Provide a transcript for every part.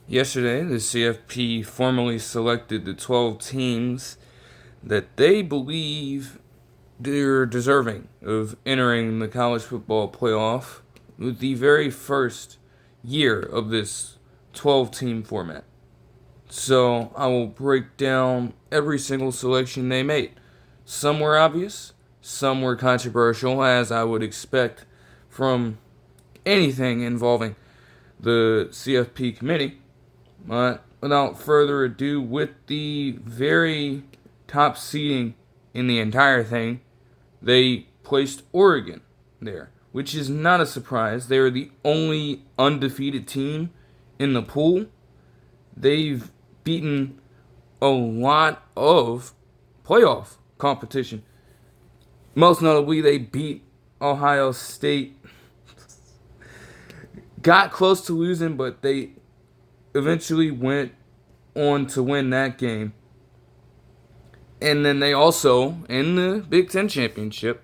Yesterday, the CFP formally selected the 12 teams that they believe they're deserving of entering the college football playoff with the very first year of this 12-team format. So I will break down every single selection they made. Some were obvious, some were controversial, as I would expect from anything involving the CFP committee. But without further ado, with the very top seeding in the entire thing, they placed Oregon there, which is not a surprise. They are the only undefeated team in the pool. They've beaten a lot of playoff competition. Most notably, they beat Ohio State. Got close to losing, but they eventually went on to win that game. And then they also, in the Big Ten Championship,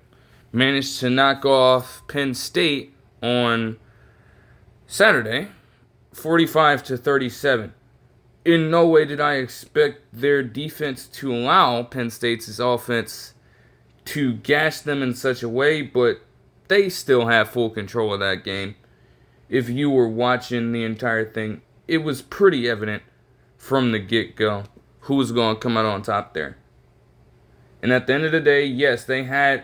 managed to knock off Penn State on Saturday, 45-37. In no way did I expect their defense to allow Penn State's offense to gash them in such a way, but they still have full control of that game. If you were watching the entire thing, it was pretty evident from the get-go who was going to come out on top there. And at the end of the day, yes, they had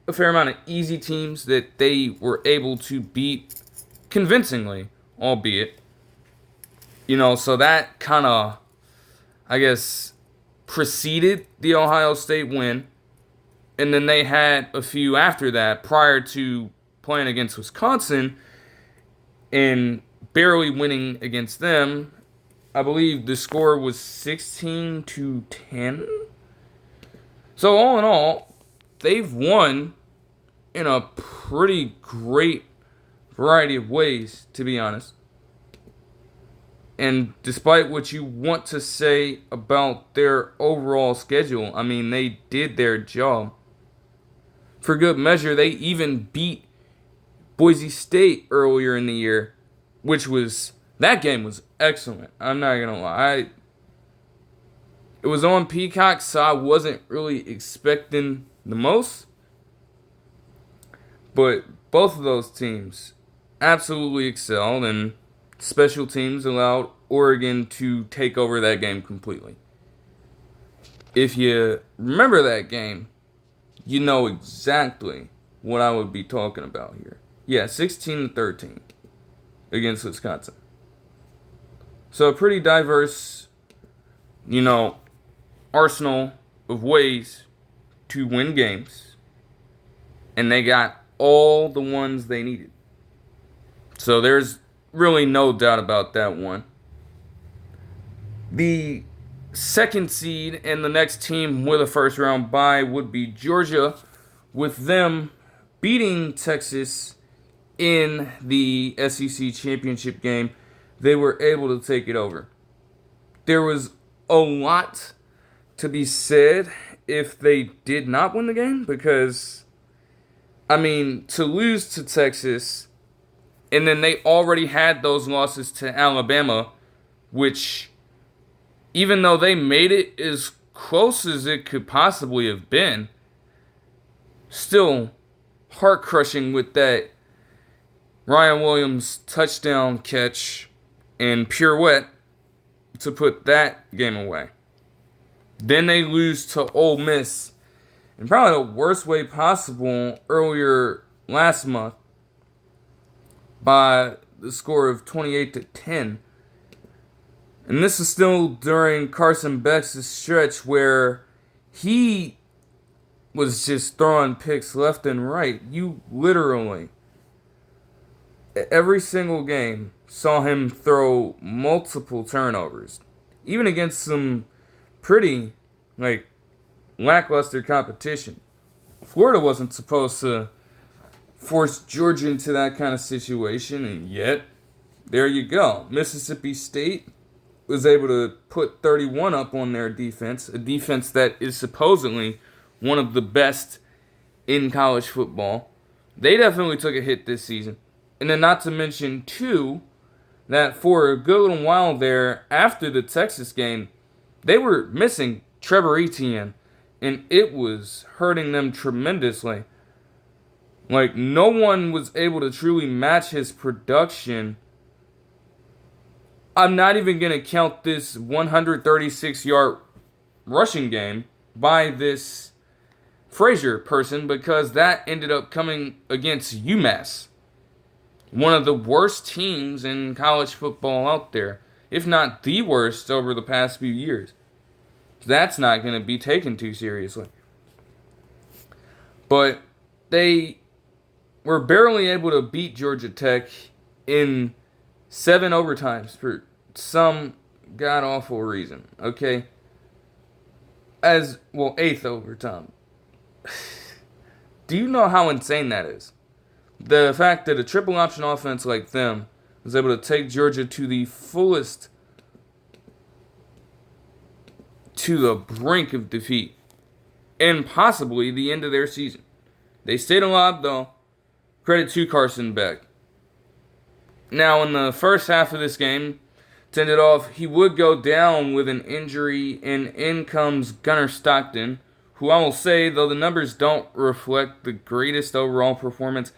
a fair amount of easy teams that they were able to beat convincingly, albeit. So that kind of, I guess, preceded the Ohio State win. And then they had a few after that prior to playing against Wisconsin and barely winning against them. I believe the score was 16-10. So all in all, they've won in a pretty great variety of ways, to be honest. And despite what you want to say about their overall schedule, I mean, they did their job. For good measure, they even beat Boise State earlier in the year, that game was excellent. I'm not going to lie. It was on Peacock, so I wasn't really expecting the most. But both of those teams absolutely excelled, and special teams allowed Oregon to take over that game completely. If you remember that game, you know exactly what I would be talking about here. Yeah, 16-13 against Wisconsin. So a pretty diverse, arsenal of ways to win games. And they got all the ones they needed. So there's really no doubt about that one. The second seed and the next team with a first round bye would be Georgia, with them beating Texas in the SEC championship game. They were able to take it over. There was a lot to be said if they did not win the game, because, to lose to Texas, and then they already had those losses to Alabama, which, even though they made it as close as it could possibly have been, still heart-crushing with that Ryan Williams touchdown catch and pirouette to put that game away. Then they lose to Ole Miss in probably the worst way possible earlier last month by the score of 28-10. And this is still during Carson Beck's stretch where he was just throwing picks left and right. You literally, every single game, saw him throw multiple turnovers. Even against some pretty, lackluster competition. Florida wasn't supposed to force Georgia into that kind of situation, and yet, there you go. Mississippi State was able to put 31 up on their defense, a defense that is supposedly one of the best in college football. They definitely took a hit this season. And then not to mention, too, that for a good little while there after the Texas game, they were missing Trevor Etienne, and it was hurting them tremendously. Like, no one was able to truly match his production. I'm not even going to count this 136-yard rushing game by this Frazier person, because that ended up coming against UMass, one of the worst teams in college football out there, if not the worst over the past few years. That's not going to be taken too seriously. But they were barely able to beat Georgia Tech in 7 overtimes for some god-awful reason, okay? As, well, 8th overtime. Do you know how insane that is? The fact that a triple option offense like them was able to take Georgia to the fullest, to the brink of defeat, and possibly the end of their season. They stayed alive, though. Credit to Carson Beck. Now, in the first half of this game, to end it off, he would go down with an injury, and in comes Gunnar Stockton, who I will say, though the numbers don't reflect the greatest overall performance,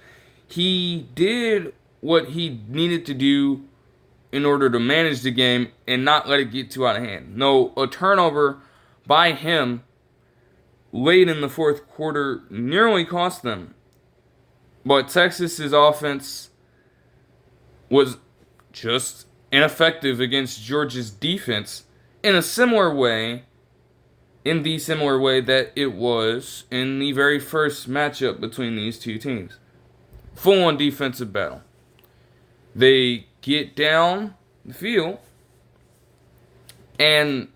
he did what he needed to do in order to manage the game and not let it get too out of hand. No, a turnover by him late in the fourth quarter nearly cost them. But Texas's offense was just ineffective against Georgia's defense in the similar way that it was in the very first matchup between these two teams. Full-on defensive battle. They get down the field, and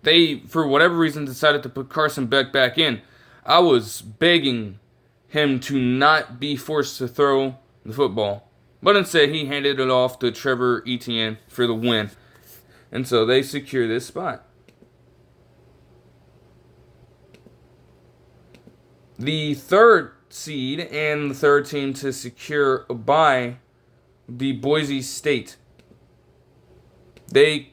they, for whatever reason, decided to put Carson Beck back in. I was begging him to not be forced to throw the football, but instead he handed it off to Trevor Etienne for the win. And so they secure this spot. The third seed and the third team to secure a bye, the Boise State. They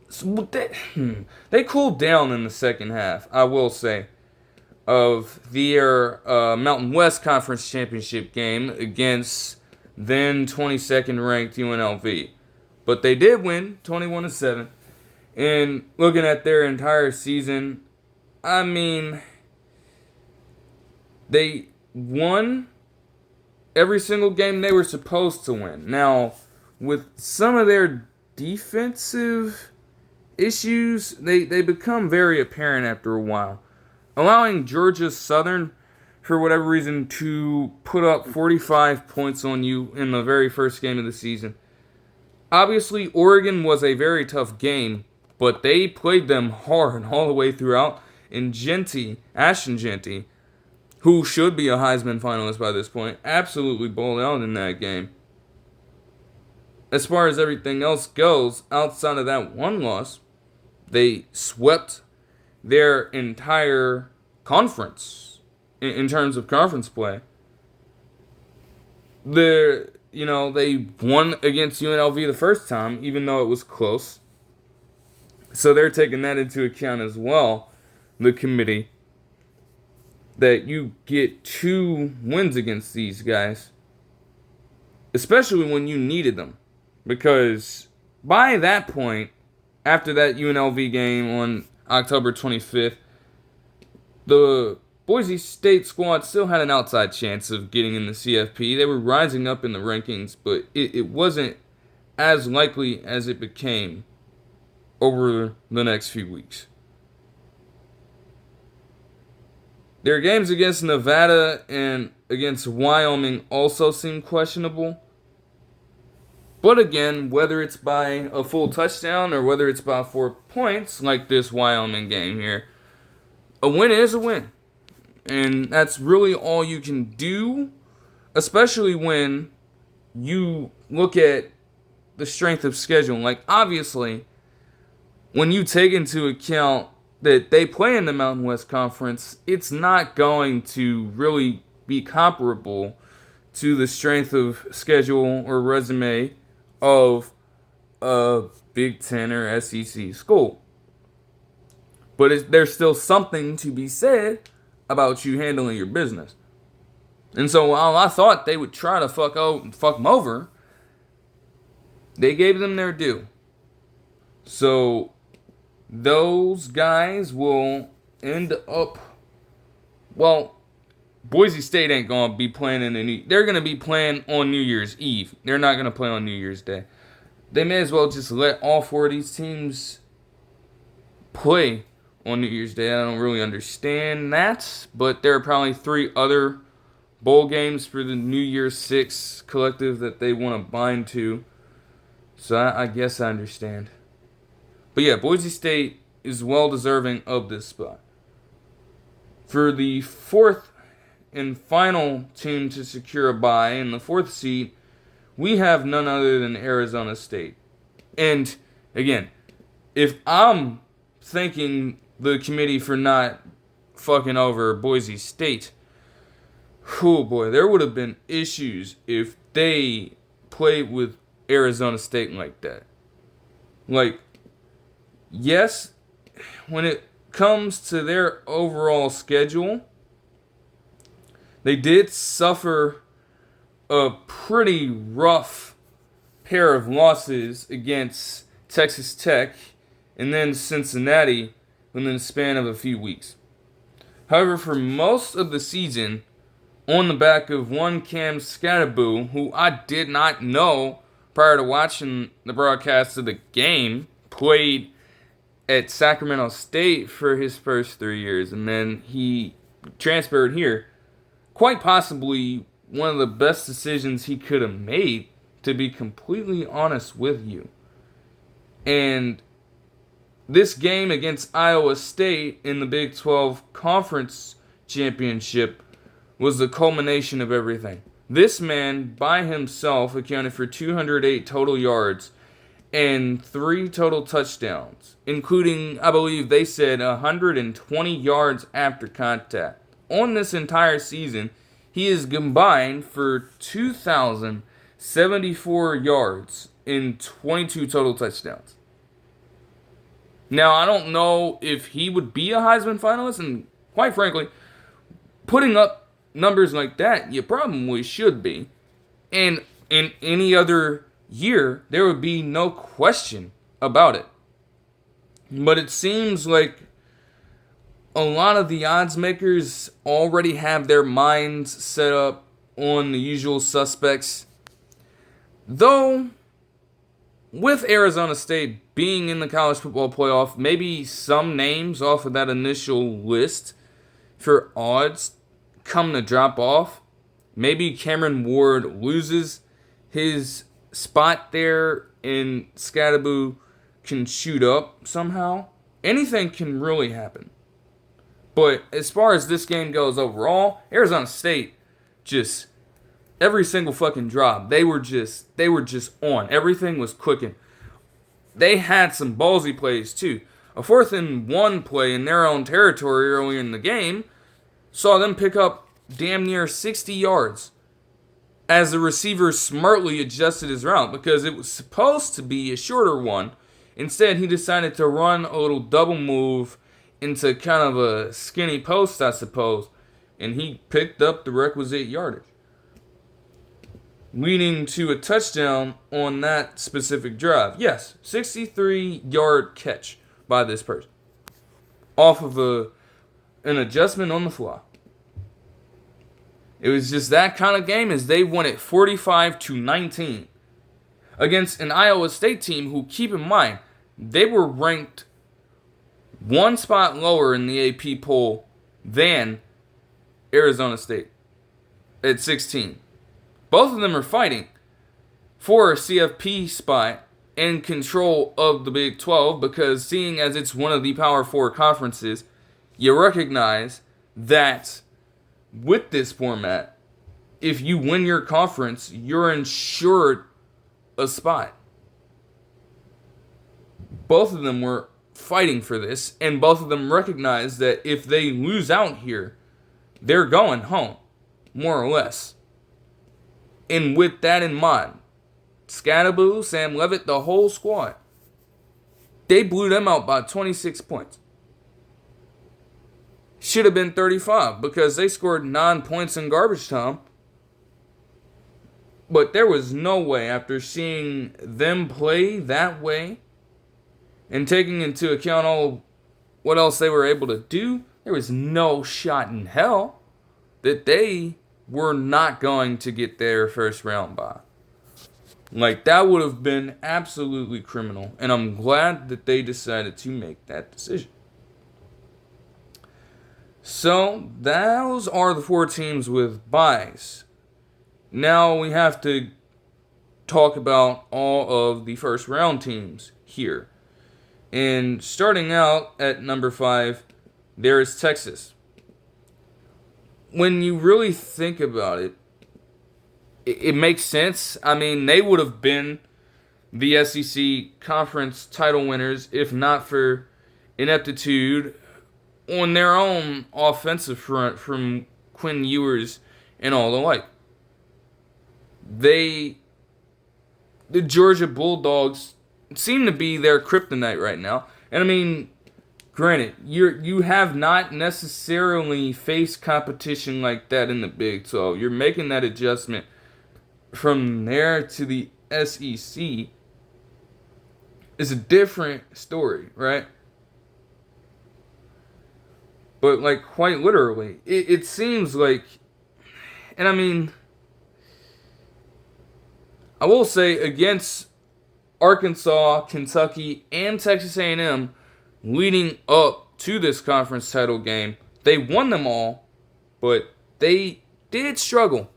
cooled down in the second half, I will say, of their Mountain West Conference Championship game against then 22nd ranked UNLV. But they did win 21-7. And looking at their entire season, I mean, they won every single game they were supposed to win. Now, with some of their defensive issues, they become very apparent after a while. Allowing Georgia Southern, for whatever reason, to put up 45 points on you in the very first game of the season. Obviously, Oregon was a very tough game, but they played them hard all the way throughout. And Ashton Jeanty, who should be a Heisman finalist by this point, absolutely balled out in that game. As far as everything else goes, outside of that one loss, they swept their entire conference in terms of conference play. They won against UNLV the first time, even though it was close. So they're taking that into account as well, the committee, that you get 2 wins against these guys, especially when you needed them. Because by that point, after that UNLV game on October 25th, the Boise State squad still had an outside chance of getting in the CFP. They were rising up in the rankings, but it wasn't as likely as it became over the next few weeks. Their games against Nevada and against Wyoming also seem questionable. But again, whether it's by a full touchdown or whether it's by 4 points, like this Wyoming game here, a win is a win. And that's really all you can do, especially when you look at the strength of schedule. Like, obviously, when you take into account that they play in the Mountain West Conference, it's not going to really be comparable to the strength of schedule or resume of a Big Ten or SEC school. But there's still something to be said about you handling your business. And so while I thought they would try to fuck them over, they gave them their due. So those guys will end up, well, Boise State ain't going to be playing they're going to be playing on New Year's Eve. They're not going to play on New Year's Day. They may as well just let all four of these teams play on New Year's Day. I don't really understand that, but there are probably 3 other bowl games for the New Year's 6 collective that they want to bind to. So I guess I understand. But yeah, Boise State is well deserving of this spot. For the 4th and final team to secure a bye in the 4th seed, we have none other than Arizona State. And again, if I'm thanking the committee for not fucking over Boise State, oh boy, there would have been issues if they played with Arizona State like that. Like, yes, when it comes to their overall schedule, they did suffer a pretty rough pair of losses against Texas Tech and then Cincinnati within the span of a few weeks. However, for most of the season, on the back of one Cam Scatterboo, who I did not know prior to watching the broadcast of the game, played at Sacramento State for his first 3 years, and then he transferred here. Quite possibly one of the best decisions he could have made, to be completely honest with you. And this game against Iowa State in the Big 12 Conference Championship was the culmination of everything. This man, by himself, accounted for 208 total yards and 3 total touchdowns, including, I believe they said, 120 yards after contact. On this entire season, he is combined for 2,074 yards and 22 total touchdowns. Now, I don't know if he would be a Heisman finalist, and quite frankly, putting up numbers like that, you probably should be. And in any other year, there would be no question about it. But it seems like a lot of the odds makers already have their minds set up on the usual suspects. Though, with Arizona State being in the college football playoff, maybe some names off of that initial list for odds come to drop off. Maybe Cameron Ward loses his spot there and Scatterboo can shoot up somehow. Anything can really happen. But as far as this game goes overall, Arizona State just every single fucking drop, they were just on. Everything was clicking. They had some ballsy plays too. A 4th and 1 play in their own territory earlier in the game saw them pick up damn near 60 yards as the receiver smartly adjusted his route because it was supposed to be a shorter one. Instead, he decided to run a little double move into kind of a skinny post, I suppose, and he picked up the requisite yardage, leading to a touchdown on that specific drive. Yes, 63-yard catch by this person off of an adjustment on the fly. It was just that kind of game as they won it 45-19 against an Iowa State team who, keep in mind, they were ranked one spot lower in the AP poll than Arizona State at 16. Both of them are fighting for a CFP spot and control of the Big 12 because seeing as it's one of the Power 4 conferences, you recognize that with this format, if you win your conference, you're insured a spot. Both of them were fighting for this, and both of them recognize that if they lose out here, they're going home, more or less. And with that in mind, Scadaboo, Sam Levitt, the whole squad. They blew them out by 26 points. Should have been 35 because they scored 9 points in garbage time. But there was no way, after seeing them play that way and taking into account all what else they were able to do, there was no shot in hell that they were not going to get their first round bye. Like, that would have been absolutely criminal. And I'm glad that they decided to make that decision. So, those are the 4 teams with byes. Now we have to talk about all of the first round teams here. And starting out at number 5, there is Texas. When you really think about it, it makes sense. I mean, they would have been the SEC Conference title winners if not for ineptitude on their own offensive front from Quinn Ewers and all the like. The Georgia Bulldogs seem to be their kryptonite right now. And I mean, granted, you have not necessarily faced competition like that in the Big 12. You're making that adjustment from there to the SEC is a different story, right? But, like, quite literally, it seems like, and I mean, I will say against Arkansas, Kentucky, and Texas A&M leading up to this conference title game, they won them all, but they did struggle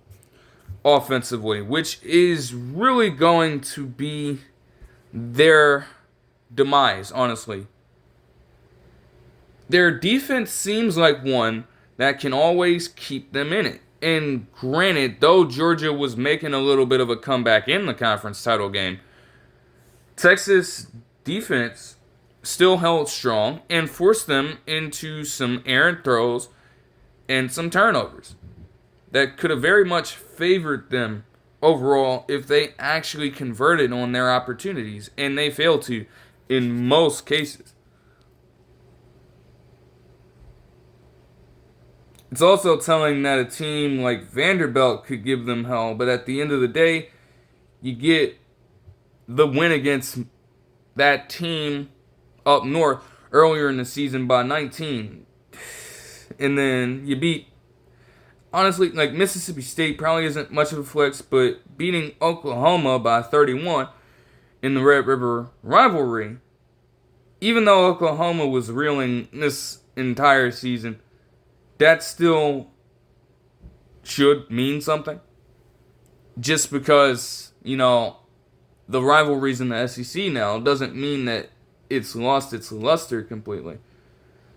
offensively, which is really going to be their demise, honestly. Their defense seems like one that can always keep them in it. And granted, though Georgia was making a little bit of a comeback in the conference title game, Texas defense still held strong and forced them into some errant throws and some turnovers that could have very much favored them overall if they actually converted on their opportunities, and they failed to in most cases. It's also telling that a team like Vanderbilt could give them hell, but at the end of the day, you get the win against that team up north earlier in the season by 19. And then you beat, honestly, like Mississippi State probably isn't much of a flex, but beating Oklahoma by 31 in the Red River rivalry, even though Oklahoma was reeling this entire season, that still should mean something. Just because, the rivalries in the SEC now doesn't mean that it's lost its luster completely.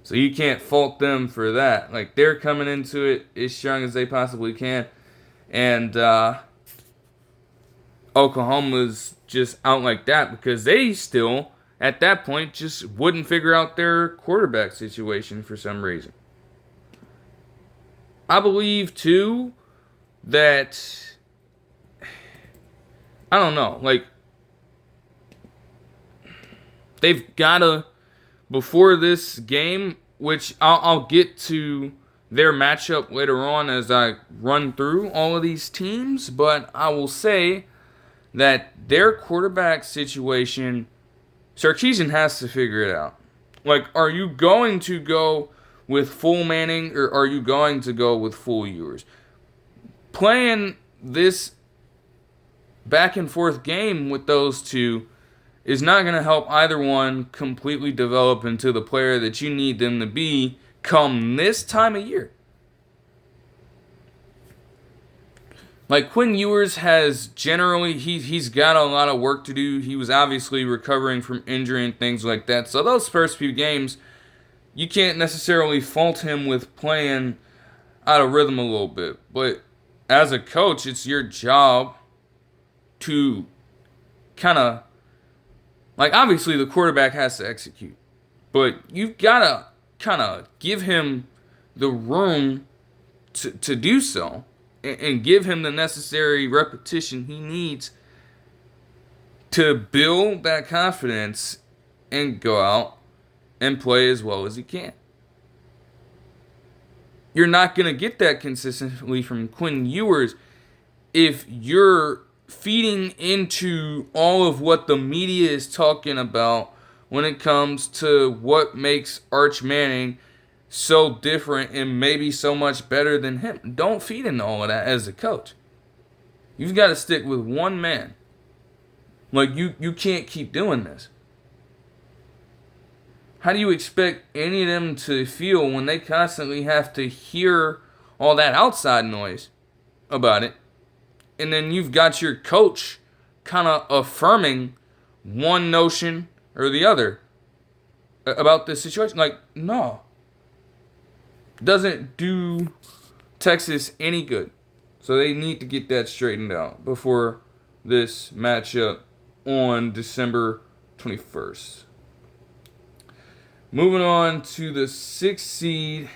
So you can't fault them for that. Like, they're coming into it as strong as they possibly can. And Oklahoma's just out like that because they still, at that point, just wouldn't figure out their quarterback situation for some reason. I believe, too, that, I don't know, like, they've got to, before this game, which I'll get to their matchup later on as I run through all of these teams, but I will say that their quarterback situation, Sarkisian has to figure it out. Like, are you going to go with full Manning, or are you going to go with full Ewers? Playing this back and forth game with those two is not going to help either one completely develop into the player that you need them to be come this time of year. Like, Quinn Ewers has generally, he's got a lot of work to do. He was obviously recovering from injury and things like that. So those first few games, you can't necessarily fault him with playing out of rhythm a little bit. But as a coach, it's your job to kind of, like, obviously the quarterback has to execute. But you've got to kind of give him the room to do so and give him the necessary repetition he needs to build that confidence and go out and play as well as he can. You're not going to get that consistently from Quinn Ewers if you're feeding into all of what the media is talking about when it comes to what makes Arch Manning so different and maybe so much better than him. Don't feed into all of that as a coach. You've got to stick with one man. Like, you can't keep doing this. How do you expect any of them to feel when they constantly have to hear all that outside noise about it? And then you've got your coach kind of affirming one notion or the other about this situation. Like, no. Doesn't do Texas any good. So they need to get that straightened out before this matchup on December 21st. Moving on to the 6th seed,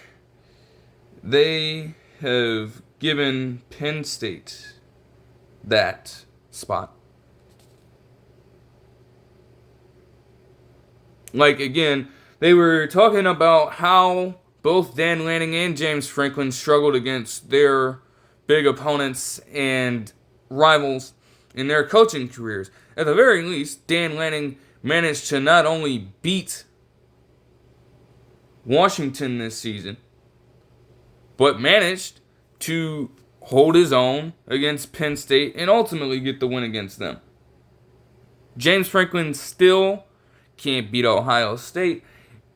they have given Penn State that spot. Like, again, they were talking about how both Dan Lanning and James Franklin struggled against their big opponents and rivals in their coaching careers. At the very least, Dan Lanning managed to not only beat Washington this season, but managed to hold his own against Penn State and ultimately get the win against them. James Franklin still can't beat Ohio State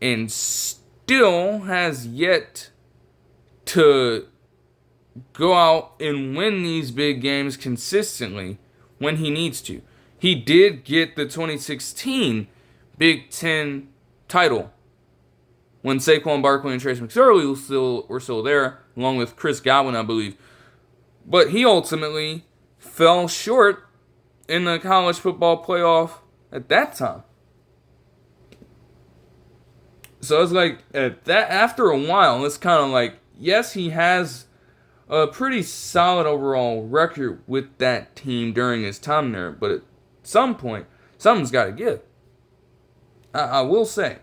and still has yet to go out and win these big games consistently when he needs to. He did get the 2016 Big Ten title when Saquon Barkley and Trace McSorley were still there, along with Chris Godwin, I believe. But he ultimately fell short in the college football playoff at that time. So it's like, after a while, it's kind of like, yes, he has a pretty solid overall record with that team during his time there, but at some point, something's got to give. I will say.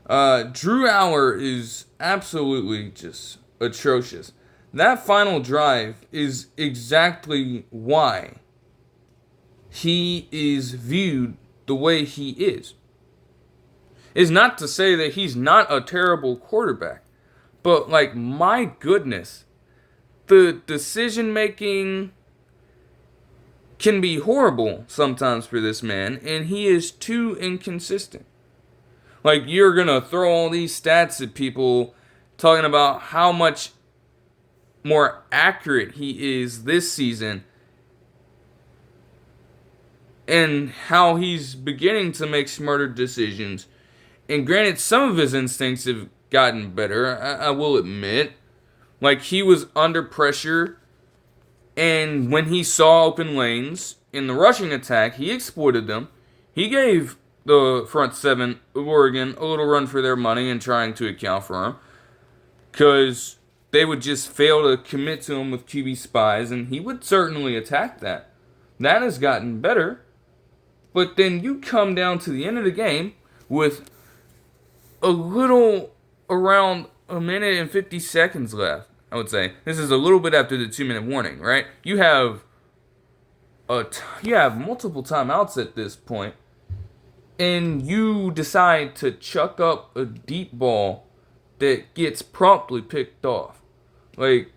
Drew Aller is absolutely just atrocious. That final drive is exactly why he is viewed the way he is. It's not to say that he's not a terrible quarterback, but, like, my goodness, the decision making can be horrible sometimes for this man, and he is too inconsistent. Like, you're going to throw all these stats at people talking about how much more accurate he is this season and how he's beginning to make smarter decisions. And granted, some of his instincts have gotten better, I will admit. Like, he was under pressure, and when he saw open lanes in the rushing attack, he exploited them. He gave the front seven of Oregon a little run for their money in trying to account for him, because they would just fail to commit to him with QB spies, and he would certainly attack that. That has gotten better, but then you come down to the end of the game with a little around a minute and 50 seconds left, I would say. This is a little bit after the 2-minute warning, right? You have multiple timeouts at this point, and you decide to chuck up a deep ball that gets promptly picked off. Like,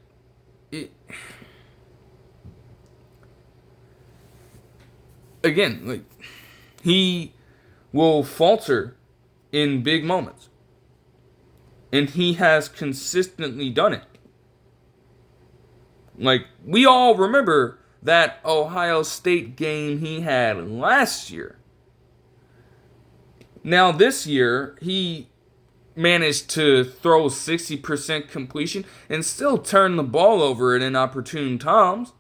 again, like, he will falter in big moments. And he has consistently done it. Like, we all remember that Ohio State game he had last year. Now, this year, he managed to throw 60% completion and still turn the ball over at inopportune times.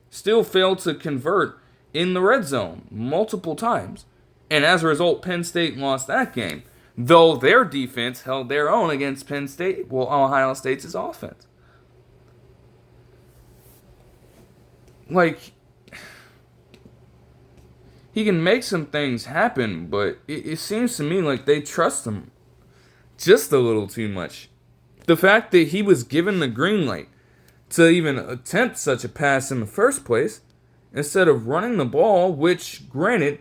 Still failed to convert in the red zone multiple times. And as a result, Penn State lost that game. Though their defense held their own against Penn State, well, Ohio State's offense. Like, he can make some things happen, but it seems to me like they trust him just a little too much. The fact that he was given the green light to even attempt such a pass in the first place, instead of running the ball, which, granted,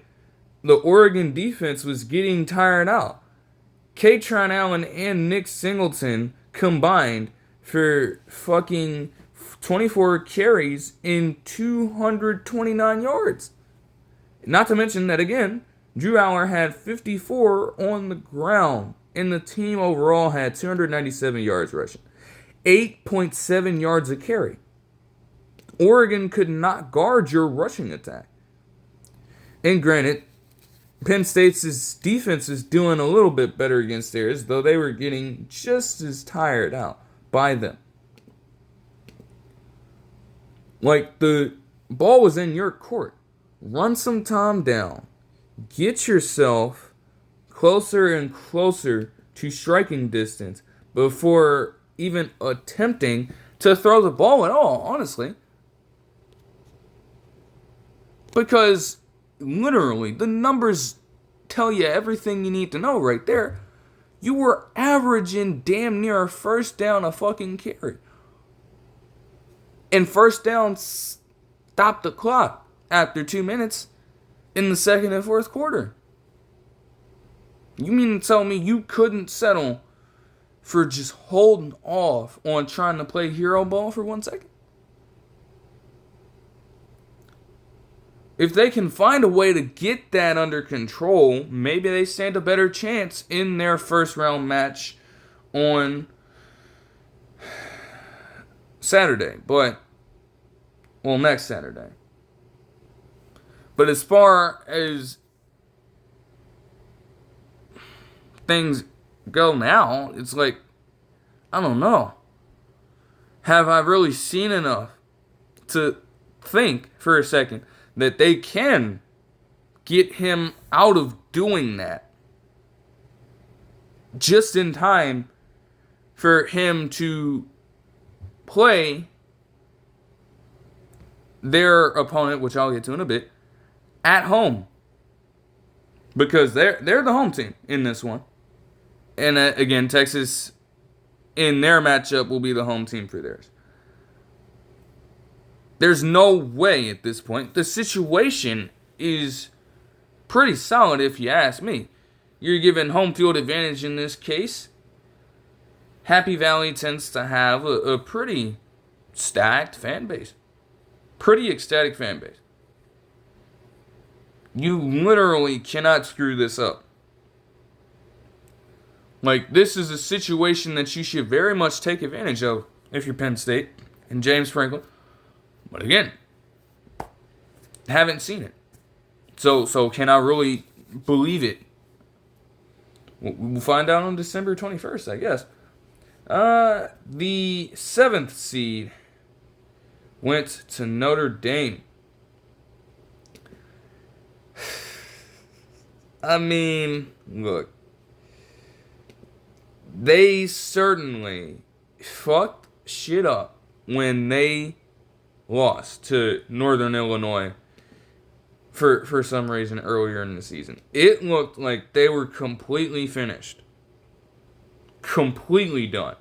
the Oregon defense was getting tired out. Katron Allen and Nick Singleton combined for fucking 24 carries in 229 yards. Not to mention that, again, Drew Aller had 54 on the ground, and the team overall had 297 yards rushing. 8.7 yards a carry. Oregon could not guard your rushing attack. And granted, Penn State's defense is doing a little bit better against theirs, though they were getting just as tired out by them. Like, the ball was in your court. Run some time down. Get yourself closer and closer to striking distance before even attempting to throw the ball at all, honestly. Because, literally, the numbers tell you everything you need to know right there. You were averaging damn near a first down a fucking carry. And first down stopped the clock after 2 minutes in the second and fourth quarter. You mean to tell me you couldn't settle for just holding off on trying to play hero ball for 1 second? If they can find a way to get that under control, maybe they stand a better chance in their first round match on Saturday. Next Saturday. But as far as things go now, it's like, I don't know. Have I really seen enough to think for a second that they can get him out of doing that just in time for him to play their opponent, which I'll get to in a bit, at home? Because they're the home team in this one. And again, Texas, in their matchup, will be the home team for theirs. There's no way at this point. The situation is pretty solid if you ask me. You're given home field advantage in this case. Happy Valley tends to have a pretty stacked fan base. Pretty ecstatic fan base. You literally cannot screw this up. Like, this is a situation that you should very much take advantage of if you're Penn State and James Franklin. But again, haven't seen it. So can I really believe it? We'll find out on December 21st, I guess. The 7th seed went to Notre Dame. I mean, look. They certainly fucked shit up when they lost to Northern Illinois for some reason earlier in the season. It looked like they were completely finished. Completely done.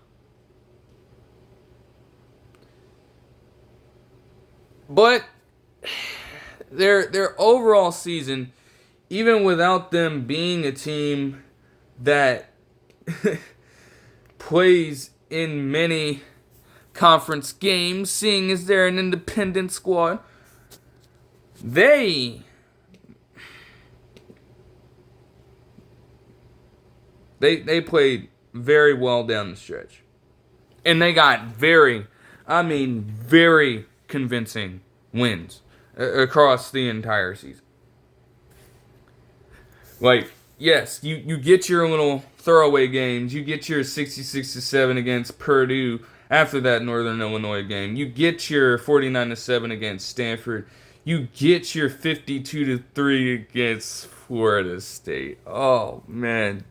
But their overall season, even without them being a team that plays in many conference games, seeing as they're an independent squad, they played very well down the stretch. And they got very convincing wins across the entire season. Like, yes, you get your little throwaway games. You get your 66-7 against Purdue after that Northern Illinois game. You get your 49-7 against Stanford. You get your 52-3 against Florida State. Oh, man.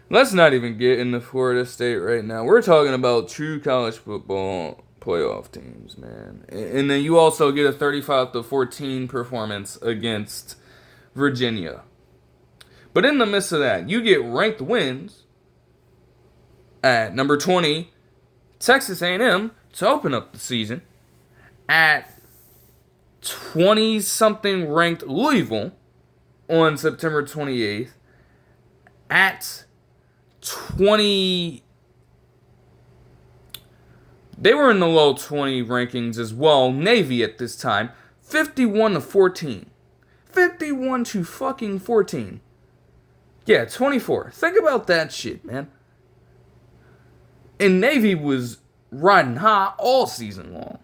Let's not even get into Florida State right now. We're talking about true college football playoff teams, man. And then you also get a 35-14 performance against Virginia. But in the midst of that, you get ranked wins at number 20, Texas A&M, to open up the season, at 20-something ranked Louisville on September 28th, at 20... They were in the low 20 rankings as well, Navy at this time, 51-14. 51 to fucking 14. Yeah, 24. Think about that shit, man. And Navy was riding high all season long.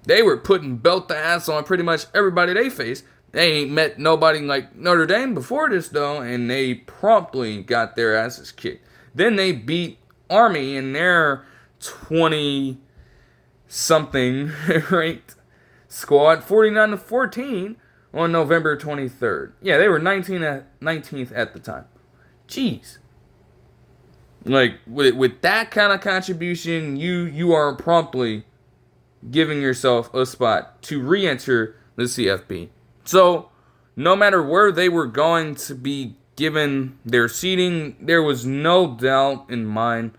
They were putting belt to ass on pretty much everybody they faced. They ain't met nobody like Notre Dame before this, though, and they promptly got their asses kicked. Then they beat Army in their 20-something ranked squad, 49-14, on November 23rd. Yeah, they were 19th at the time. Jeez. Like, with that kind of contribution, you are promptly giving yourself a spot to re-enter the CFP. So, no matter where they were going to be given their seating, there was no doubt in mind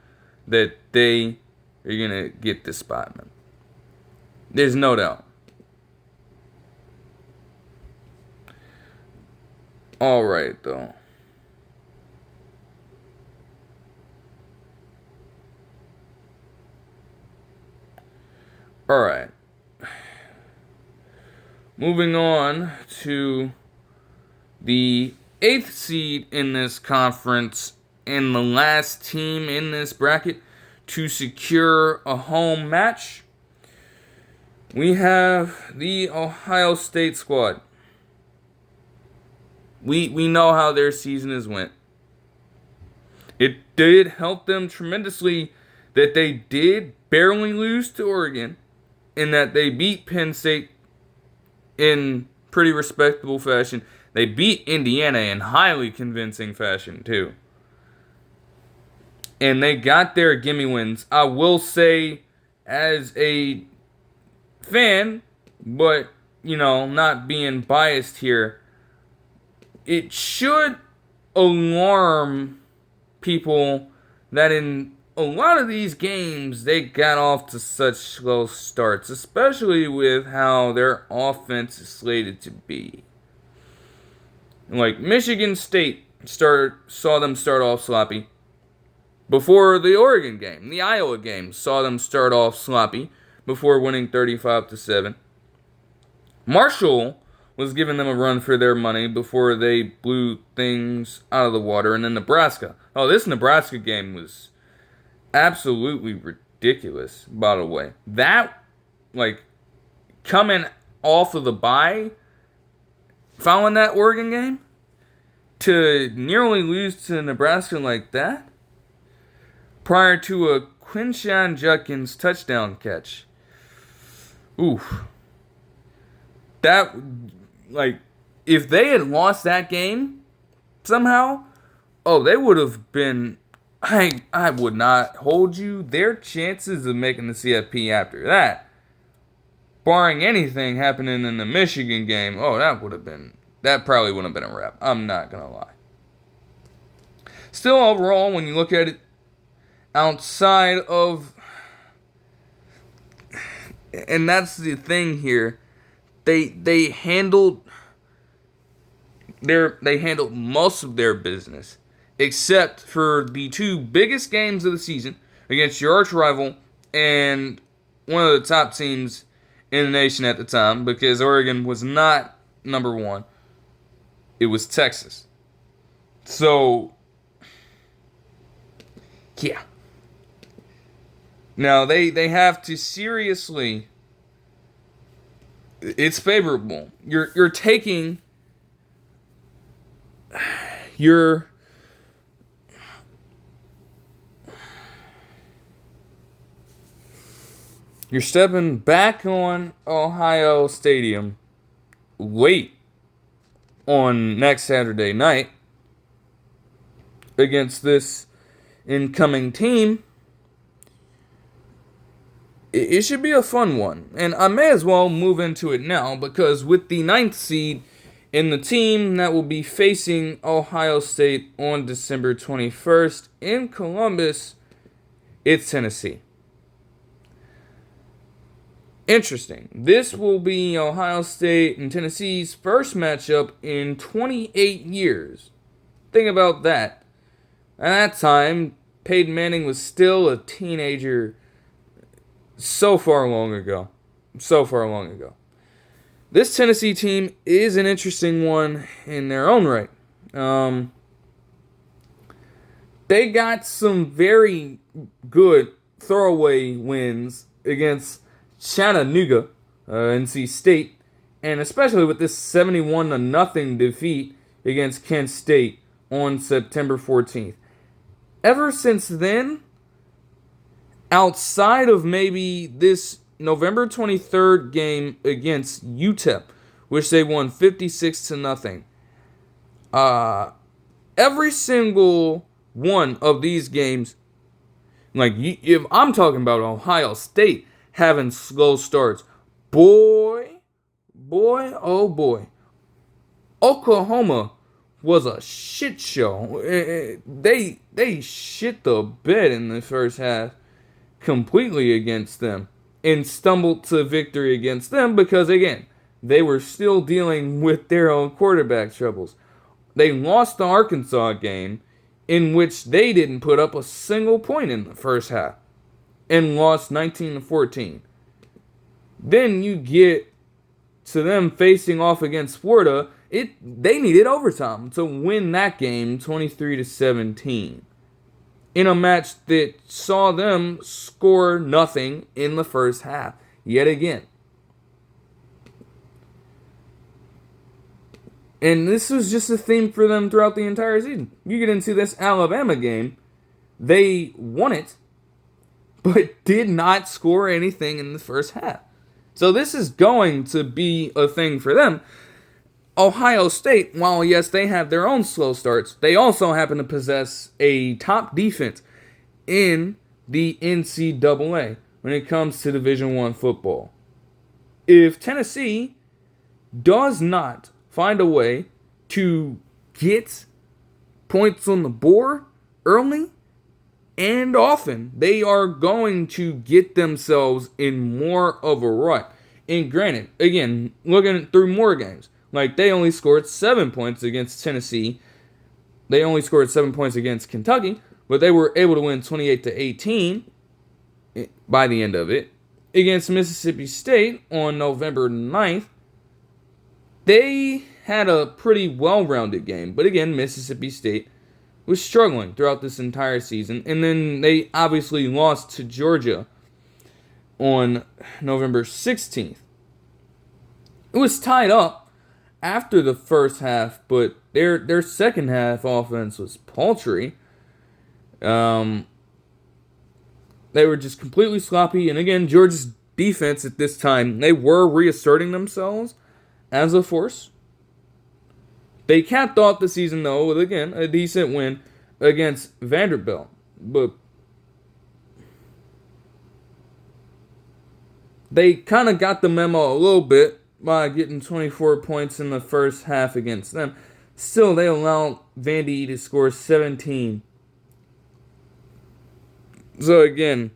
that they are going to get this spot, man. There's no doubt. Alright, though. Alright. Moving on to the 8th seed in this conference and the last team in this bracket to secure a home match. We have the Ohio State squad. We know how their season has went. It did help them tremendously that they did barely lose to Oregon and that they beat Penn State in pretty respectable fashion. They beat Indiana in highly convincing fashion, too. And they got their gimme wins. I will say, as a fan, but, not being biased here, it should alarm people that in a lot of these games, they got off to such slow starts, especially with how their offense is slated to be. Like, Michigan State saw them start off sloppy. Before the Oregon game, the Iowa game saw them start off sloppy before winning 35-7. Marshall was giving them a run for their money before they blew things out of the water. And then Nebraska. Oh, this Nebraska game was absolutely ridiculous, by the way. That, coming off of the bye, following that Oregon game, to nearly lose to Nebraska like that, prior to a Quinshon Judkins touchdown catch. Oof. That, if they had lost that game somehow, they would have been, I would not hold you, their chances of making the CFP after that, barring anything happening in the Michigan game, that probably wouldn't have been a wrap. I'm not going to lie. Still, overall, when you look at it, outside of, and that's the thing here, they handled most of their business, except for the two biggest games of the season against your arch rival and one of the top teams in the nation at the time, because Oregon was not number one. It was Texas. So, yeah. Now, they have to seriously, it's favorable. You're taking you're stepping back on Ohio Stadium late on next Saturday night against this incoming team. It should be a fun one. And I may as well move into it now, because with the 9th seed And the team that will be facing Ohio State on December 21st in Columbus, it's Tennessee. Interesting. This will be Ohio State and Tennessee's first matchup in 28 years. Think about that. At that time, Peyton Manning was still a teenager so far long ago. This Tennessee team is an interesting one in their own right. They got some very good throwaway wins against Chattanooga, NC State, and especially with this 71-0 defeat against Kent State on September 14th. Ever since then, outside of maybe this November 23rd game against UTEP, which they won 56-0. Every single one of these games, like if I'm talking about Ohio State having slow starts, boy, oh boy, Oklahoma was a shit show. They shit the bed in the first half completely against them and stumbled to victory against them because, again, they were still dealing with their own quarterback troubles. They lost the Arkansas game in which they didn't put up a single point in the first half and lost 19-14. Then you get to them facing off against Florida. They needed overtime to win that game 23-17. In a match that saw them score nothing in the first half, yet again. And this was just a theme for them throughout the entire season. You get into this Alabama game, they won it, but did not score anything in the first half. So this is going to be a thing for them. Ohio State, while yes, they have their own slow starts, they also happen to possess a top defense in the NCAA when it comes to Division I football. If Tennessee does not find a way to get points on the board early and often, they are going to get themselves in more of a rut. And granted, again, looking through more games, like they only scored 7 points against Tennessee. They only scored 7 points against Kentucky, but they were able to win 28-18 by the end of it. Against Mississippi State on November 9th, they had a pretty well-rounded game. But again, Mississippi State was struggling throughout this entire season. And then they obviously lost to Georgia on November 16th. It was tied up after the first half, but their second half offense was paltry. They were just completely sloppy. And again, Georgia's defense at this time, they were reasserting themselves as a force. They capped off the season, though, with, again, a decent win against Vanderbilt. But they kind of got the memo a little bit by getting 24 points in the first half against them. Still, they allowed Vandy to score 17. So, again,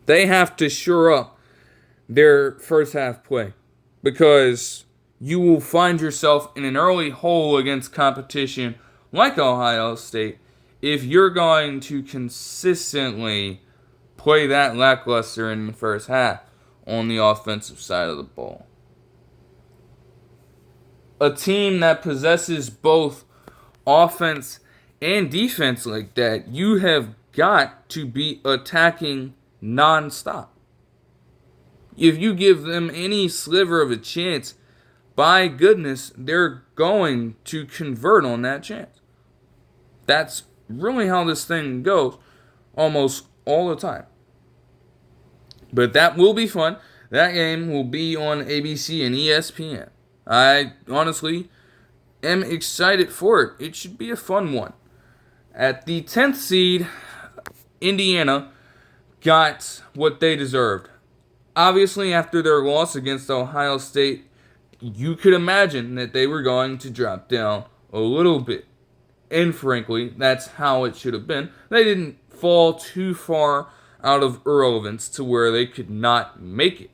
they have to shore up their first half play because you will find yourself in an early hole against competition like Ohio State if you're going to consistently play that lackluster in the first half on the offensive side of the ball. A team that possesses both offense and defense like that, you have got to be attacking nonstop. If you give them any sliver of a chance, by goodness, they're going to convert on that chance. That's really how this thing goes almost all the time. But that will be fun. That game will be on ABC and ESPN. I honestly am excited for it. It should be a fun one. At the 10th seed, Indiana got what they deserved. Obviously, after their loss against Ohio State, you could imagine that they were going to drop down a little bit. And frankly, that's how it should have been. They didn't fall too far out of irrelevance to where they could not make it.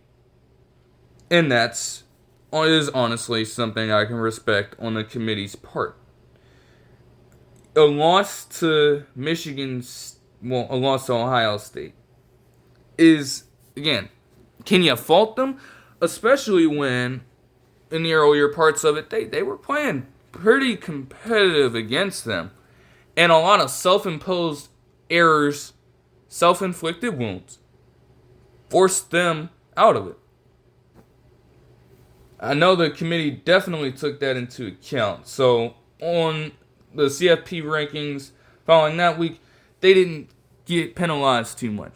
And that's is honestly something I can respect on the committee's part. A loss to a loss to Ohio State is, again, can you fault them? Especially when, in the earlier parts of it, they were playing pretty competitive against them. And a lot of self-imposed errors, self-inflicted wounds, forced them out of it. I know the committee definitely took that into account. So on the CFP rankings following that week, they didn't get penalized too much.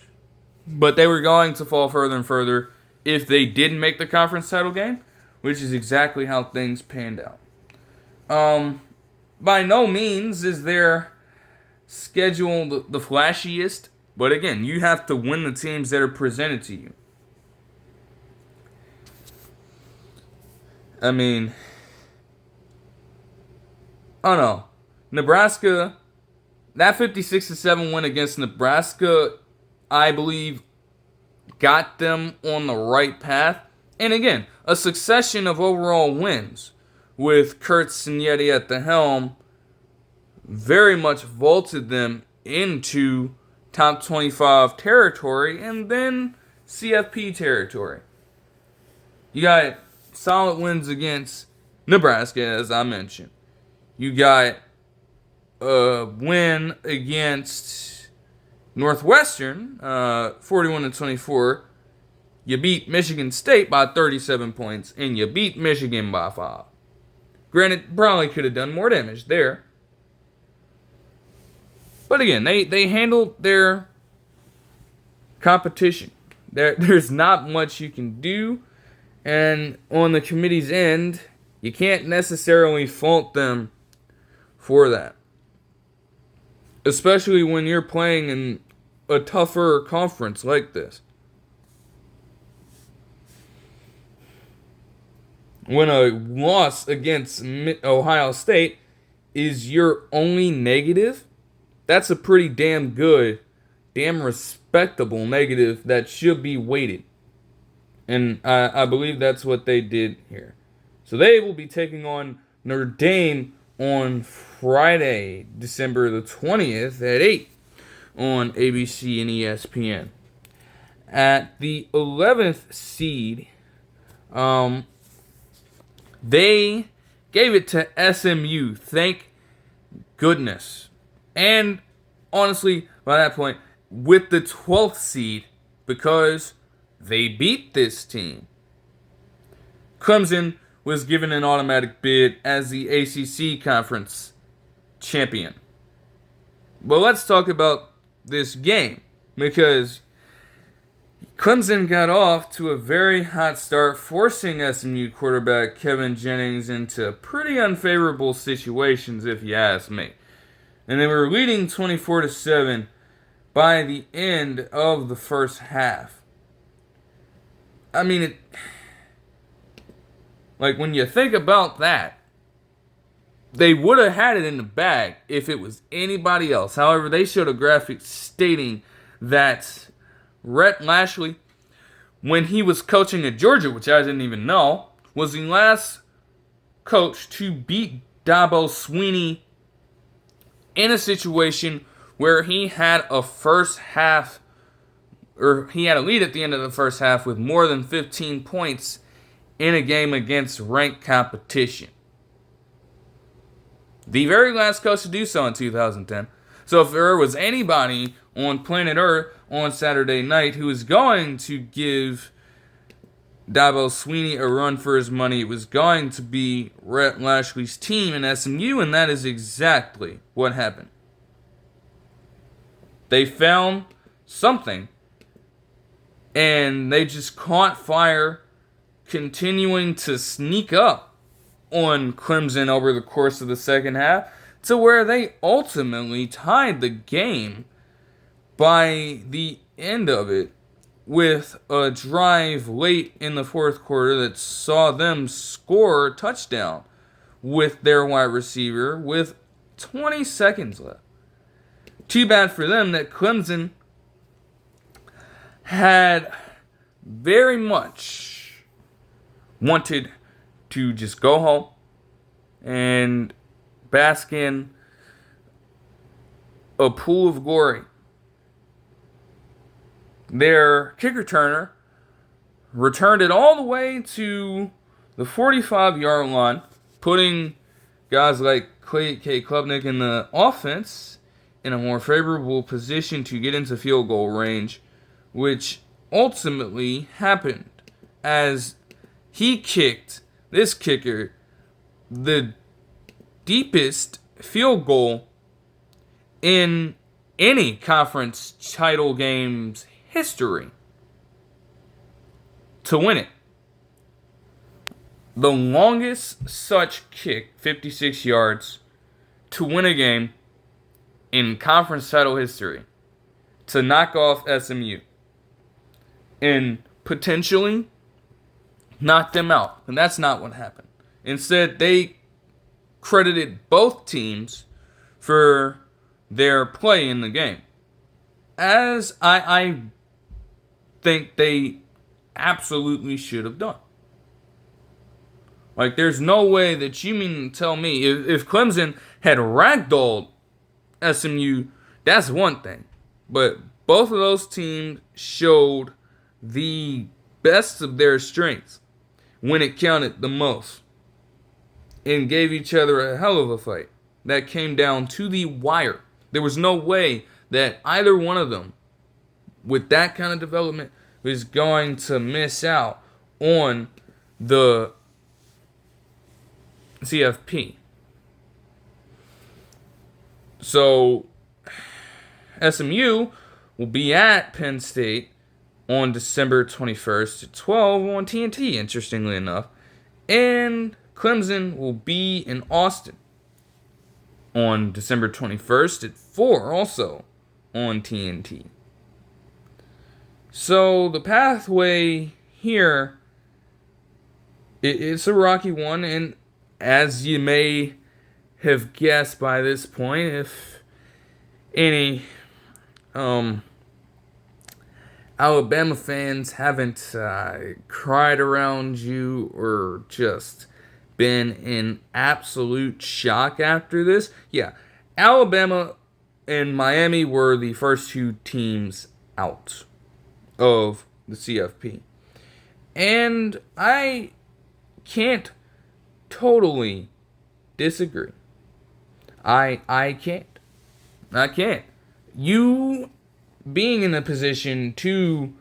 But they were going to fall further and further if they didn't make the conference title game, which is exactly how things panned out. By no means is their schedule the flashiest, but again, you have to win the teams that are presented to you. I mean, I don't know. Nebraska, that 56-7 win against Nebraska, I believe, got them on the right path. And again, a succession of overall wins with Kurt Signetti at the helm very much vaulted them into top 25 territory and then CFP territory. You got solid wins against Nebraska, as I mentioned. You got a win against Northwestern, 41-24. You beat Michigan State by 37 points, and you beat Michigan by 5. Granted, probably could have done more damage there. But again, they handled their competition. There's not much you can do. And on the committee's end, you can't necessarily fault them for that. Especially when you're playing in a tougher conference like this. When a loss against Ohio State is your only negative, that's a pretty damn good, damn respectable negative that should be weighted. And I believe that's what they did here. So they will be taking on Notre Dame on Friday, December the 20th at 8 on ABC and ESPN. At the 11th seed, they gave it to SMU. Thank goodness. And honestly, by that point, with the 12th seed, because they beat this team. Clemson was given an automatic bid as the ACC Conference champion. But let's talk about this game, because Clemson got off to a very hot start, forcing SMU quarterback Kevin Jennings into pretty unfavorable situations, if you ask me. And they were leading 24-7 by the end of the first half. I mean, when you think about that, they would have had it in the bag if it was anybody else. However, they showed a graphic stating that Rhett Lashley, when he was coaching at Georgia, which I didn't even know, was the last coach to beat Dabo Swinney in a situation where he had a first half, or he had a lead at the end of the first half with more than 15 points in a game against ranked competition. The very last coach to do so in 2010. So if there was anybody on planet Earth on Saturday night who was going to give Dabo Swinney a run for his money, it was going to be Rhett Lashley's team in SMU, and that is exactly what happened. They found something, and they just caught fire, continuing to sneak up on Clemson over the course of the second half, to where they ultimately tied the game by the end of it with a drive late in the fourth quarter that saw them score a touchdown with their wide receiver with 20 seconds left. Too bad for them that Clemson had very much wanted to just go home and bask in a pool of glory. Their kick returner returned it all the way to the 45-yard line, putting guys like K. Klubnik in the offense in a more favorable position to get into field goal range, which ultimately happened as he kicked, this kicker, the deepest field goal in any conference title game's history to win it. The longest such kick, 56 yards, to win a game in conference title history, to knock off SMU and potentially knock them out. And that's not what happened. Instead, they credited both teams for their play in the game, as I think they absolutely should have done. Like, there's no way that you mean to tell me if Clemson had ragdolled SMU, that's one thing. But both of those teams showed the best of their strengths when it counted the most and gave each other a hell of a fight that came down to the wire. There was no way that either one of them, with that kind of development, was going to miss out on the CFP. So, SMU will be at Penn State on December 21st at 12 on TNT, interestingly enough. And Clemson will be in Austin on December 21st at 4, also on TNT. So the pathway here, it's a rocky one, and as you may have guessed by this point, if any Alabama fans haven't cried around you or just been in absolute shock after this, yeah, Alabama and Miami were the first two teams out of the CFP. And I can't totally disagree. I can't. You being in a position to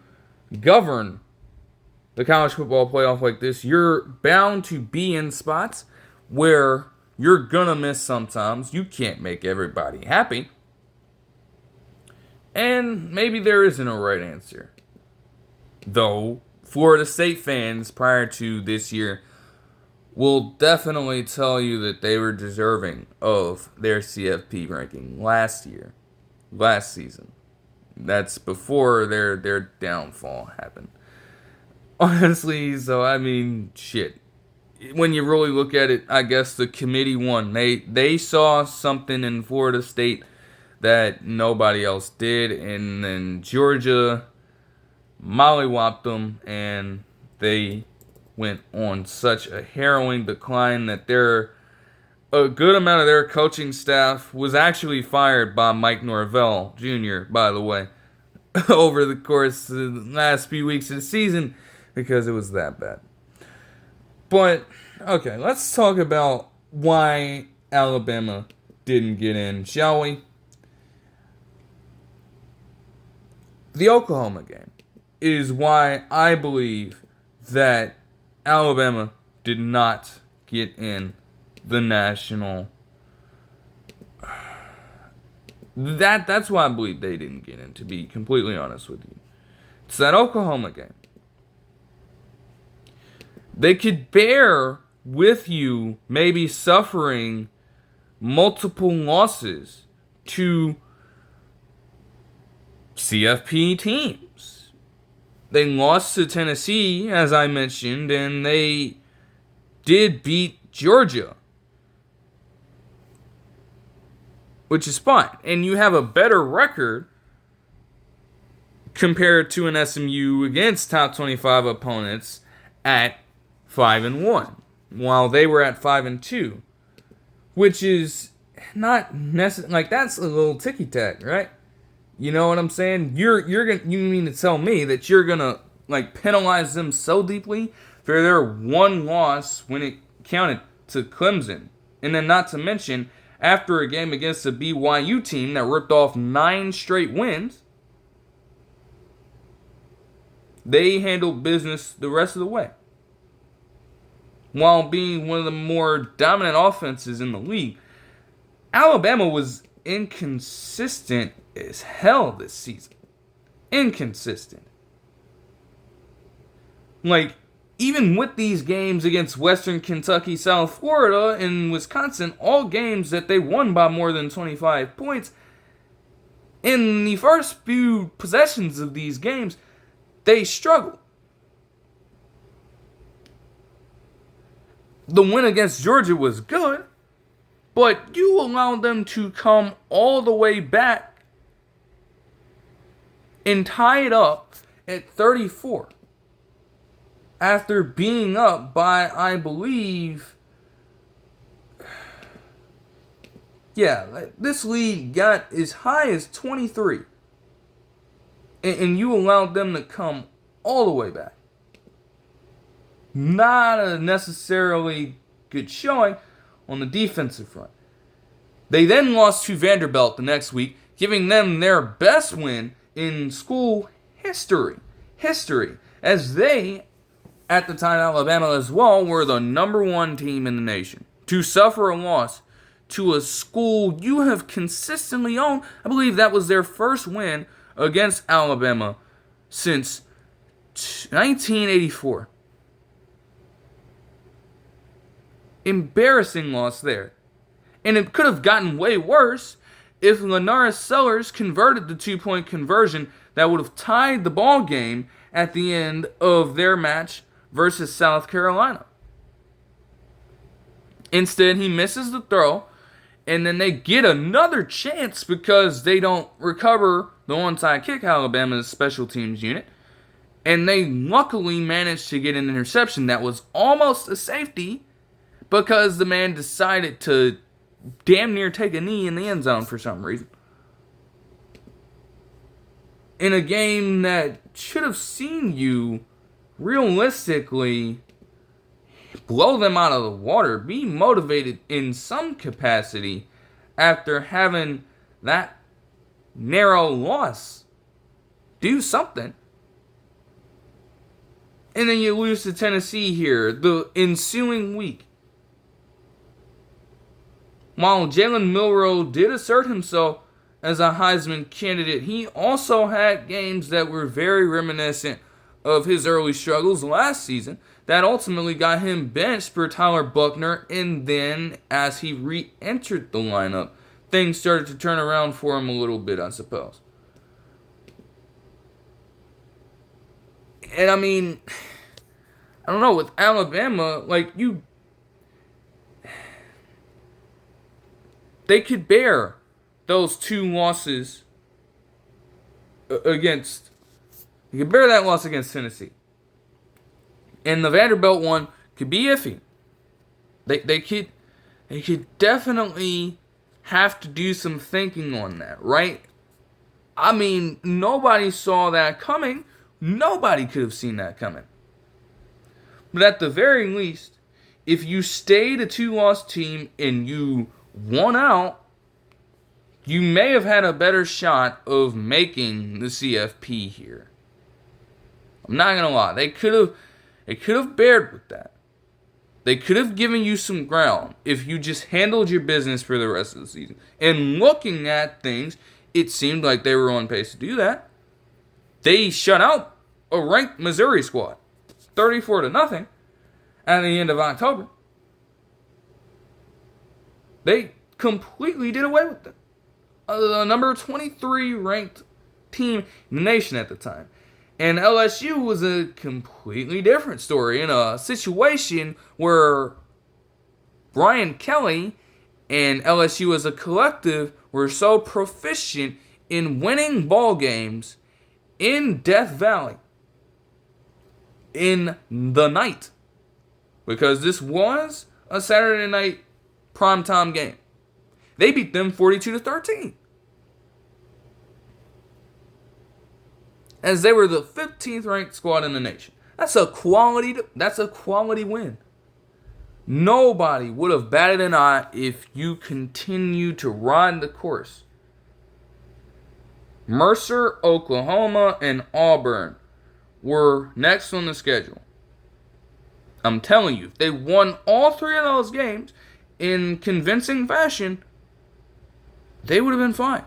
govern the college football playoff like this, you're bound to be in spots where you're gonna miss sometimes. You can't make everybody happy. And maybe there isn't a right answer. Though Florida State fans prior to this year will definitely tell you that they were deserving of their CFP ranking last season. That's before their downfall happened. Honestly, so I mean, shit. When you really look at it, I guess the committee won. They saw something in Florida State that nobody else did, and then Georgia mollywopped them, and they went on such a harrowing decline that a good amount of their coaching staff was actually fired by Mike Norvell Jr., by the way, over the course of the last few weeks of the season, because it was that bad. But, okay, let's talk about why Alabama didn't get in, shall we? The Oklahoma game is why I believe that Alabama did not get in the national. That's why I believe they didn't get in, to be completely honest with you. It's that Oklahoma game. They could bear with you maybe suffering multiple losses to CFP teams. They lost to Tennessee, as I mentioned, and they did beat Georgia, which is fine. And you have a better record compared to an SMU against top 25 opponents at 5-1, while they were at 5-2, which is not necessarily like that's a little ticky tack, right? You know what I'm saying? You mean to tell me that you're gonna like penalize them so deeply for their one loss when it counted to Clemson, and then not to mention after a game against a BYU team that ripped off 9 straight wins. They handled business the rest of the way, while being one of the more dominant offenses in the league. Alabama was inconsistent as hell this season. Inconsistent. Like, even with these games against Western Kentucky, South Florida, and Wisconsin, all games that they won by more than 25 points, in the first few possessions of these games, they struggled. The win against Georgia was good, but you allowed them to come all the way back and tie it up at 34 after being up by, I believe, this lead got as high as 23. And you allowed them to come all the way back. Not a necessarily good showing on the defensive front. They then lost to Vanderbilt the next week, giving them their best win in school history. As they, at the time Alabama as well, were the number 1 team in the nation. To suffer a loss to a school you have consistently owned, I believe that was their first win against Alabama since 1984. Embarrassing loss there. And it could have gotten way worse if Lanaris Sellers converted the 2-point conversion that would have tied the ball game at the end of their match versus South Carolina. Instead, he misses the throw, and then they get another chance because they don't recover the onside kick, Alabama's special teams unit. And they luckily managed to get an interception that was almost a safety because the man decided to damn near take a knee in the end zone for some reason. In a game that should have seen you realistically blow them out of the water, be motivated in some capacity after having that narrow loss. Do something. And then you lose to Tennessee here the ensuing week. While Jalen Milroe did assert himself as a Heisman candidate, he also had games that were very reminiscent of his early struggles last season that ultimately got him benched for Tyler Buchner, and then as he re-entered the lineup, things started to turn around for him a little bit, I suppose. And I mean, I don't know, with Alabama, they could bear those 2 losses against, you could bear that loss against Tennessee. And the Vanderbilt one could be iffy. They could definitely have to do some thinking on that, right? I mean, nobody saw that coming. Nobody could have seen that coming. But at the very least, if you stayed a 2-loss team and you won out, you may have had a better shot of making the CFP here. I'm not going to lie. They could have bared with that. They could have given you some ground if you just handled your business for the rest of the season. And looking at things, it seemed like they were on pace to do that. They shut out a ranked Missouri squad, 34-0, at the end of October. They completely did away with them. The number 23 ranked team in the nation at the time. And LSU was a completely different story in a situation where Brian Kelly and LSU as a collective were so proficient in winning ball games in Death Valley in the night. Because this was a Saturday night primetime game. They beat them 42-13. As they were the 15th ranked squad in the nation. That's a quality win. Nobody would have batted an eye if you continued to ride the course. Mercer, Oklahoma, and Auburn were next on the schedule. I'm telling you, if they won all three of those games in convincing fashion, they would have been fine.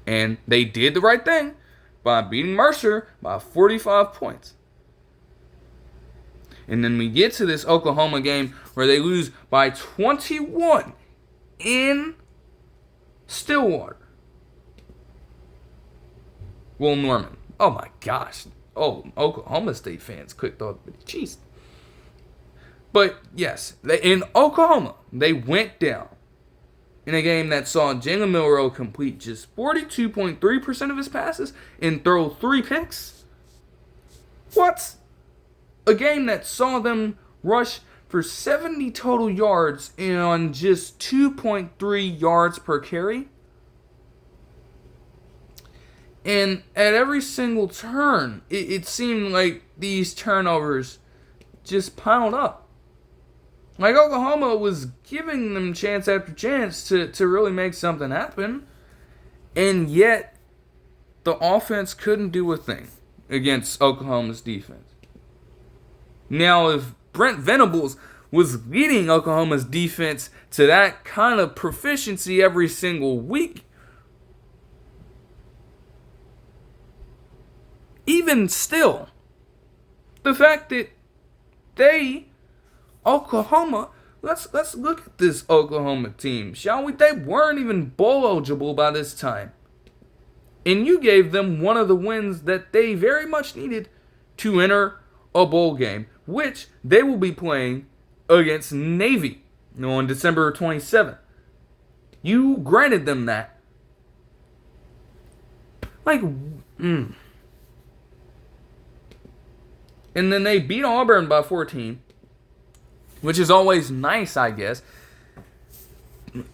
And they did the right thing by beating Mercer by 45 points. And then we get to this Oklahoma game where they lose by 21 in Stillwater. Will Norman. Oh my gosh. Oh, Oklahoma State fans clicked off. Jeez. But yes, in Oklahoma, they went down in a game that saw Jalen Milroe complete just 42.3% of his passes and throw 3 picks. What? A game that saw them rush for 70 total yards on just 2.3 yards per carry. And at every single turn, it seemed like these turnovers just piled up. Like Oklahoma was giving them chance after chance to really make something happen. And yet, the offense couldn't do a thing against Oklahoma's defense. Now, if Brent Venables was leading Oklahoma's defense to that kind of proficiency every single week, even still, the fact that Oklahoma, let's look at this Oklahoma team, shall we? They weren't even bowl eligible by this time. And you gave them one of the wins that they very much needed to enter a bowl game, which they will be playing against Navy on December 27th. You granted them that. And then they beat Auburn by 14, which is always nice, I guess.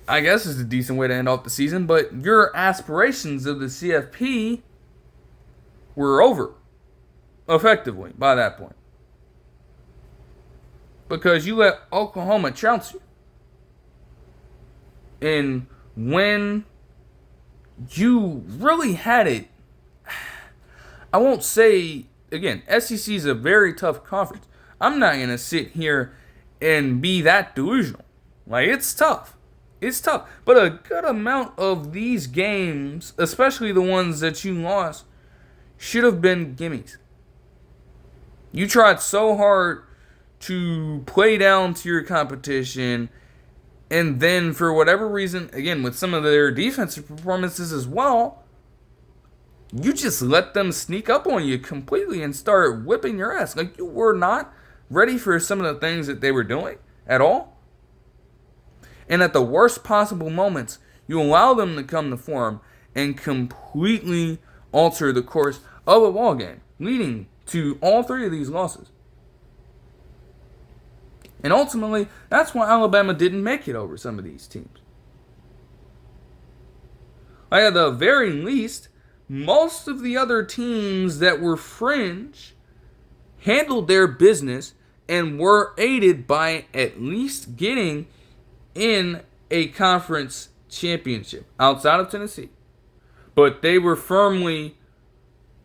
I guess it's a decent way to end off the season, but your aspirations of the CFP were over, effectively, by that point. Because you let Oklahoma trounce you. And when you really had it, I won't say, again, SEC is a very tough conference. I'm not going to sit here and be that delusional. Like, it's tough. It's tough. But a good amount of these games, especially the ones that you lost, should have been gimmies. You tried so hard to play down to your competition, and then for whatever reason, again, with some of their defensive performances as well, you just let them sneak up on you completely and start whipping your ass. Like, you were not ready for some of the things that they were doing at all. And at the worst possible moments, you allow them to come to form and completely alter the course of a ball game, leading to all three of these losses. And ultimately, that's why Alabama didn't make it over some of these teams. Like, at the very least, most of the other teams that were fringe handled their business and were aided by at least getting in a conference championship outside of Tennessee. But they were firmly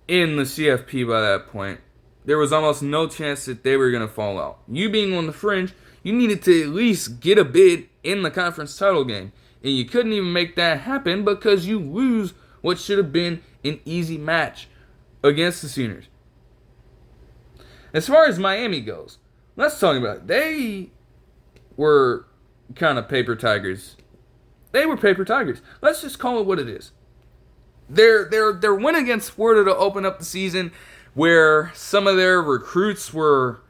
in the CFP by that point. There was almost no chance that they were going to fall out. You being on the fringe, you needed to at least get a bid in the conference title game. And you couldn't even make that happen because you lose what should have been an easy match against the Sooners. As far as Miami goes, let's talk about it. They were kind of paper tigers. They were paper tigers. Let's just call it what it is. their win against Florida to open up the season, where some of their recruits were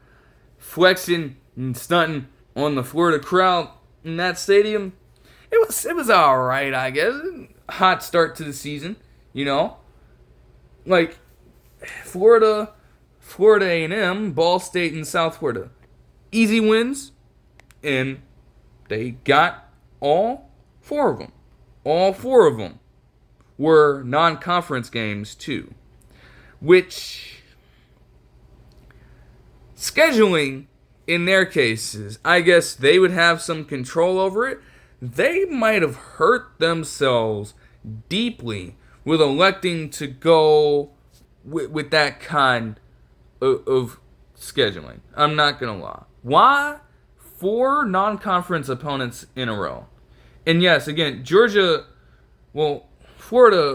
flexing and stunting on the Florida crowd in that stadium. It was all right, I guess. Hot start to the season, like Florida A&M, Ball State, and South Florida, easy wins, and they got all four of them. All four of them were non-conference games too, which scheduling in their cases, I guess they would have some control over it. They might have hurt themselves deeply with electing to go with that kind of scheduling. I'm not going to lie. Why? 4 non-conference opponents in a row. And yes, again, Florida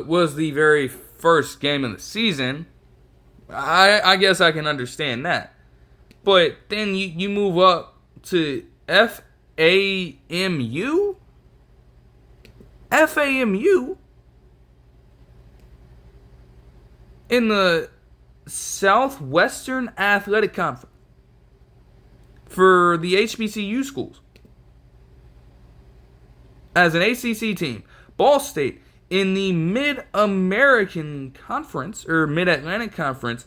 was the very first game of the season. I guess I can understand that. But then you move up to FAMU? FAMU? In the Southwestern Athletic Conference for the HBCU schools. As an ACC team, Ball State in the Mid-American Conference, or Mid-Atlantic Conference,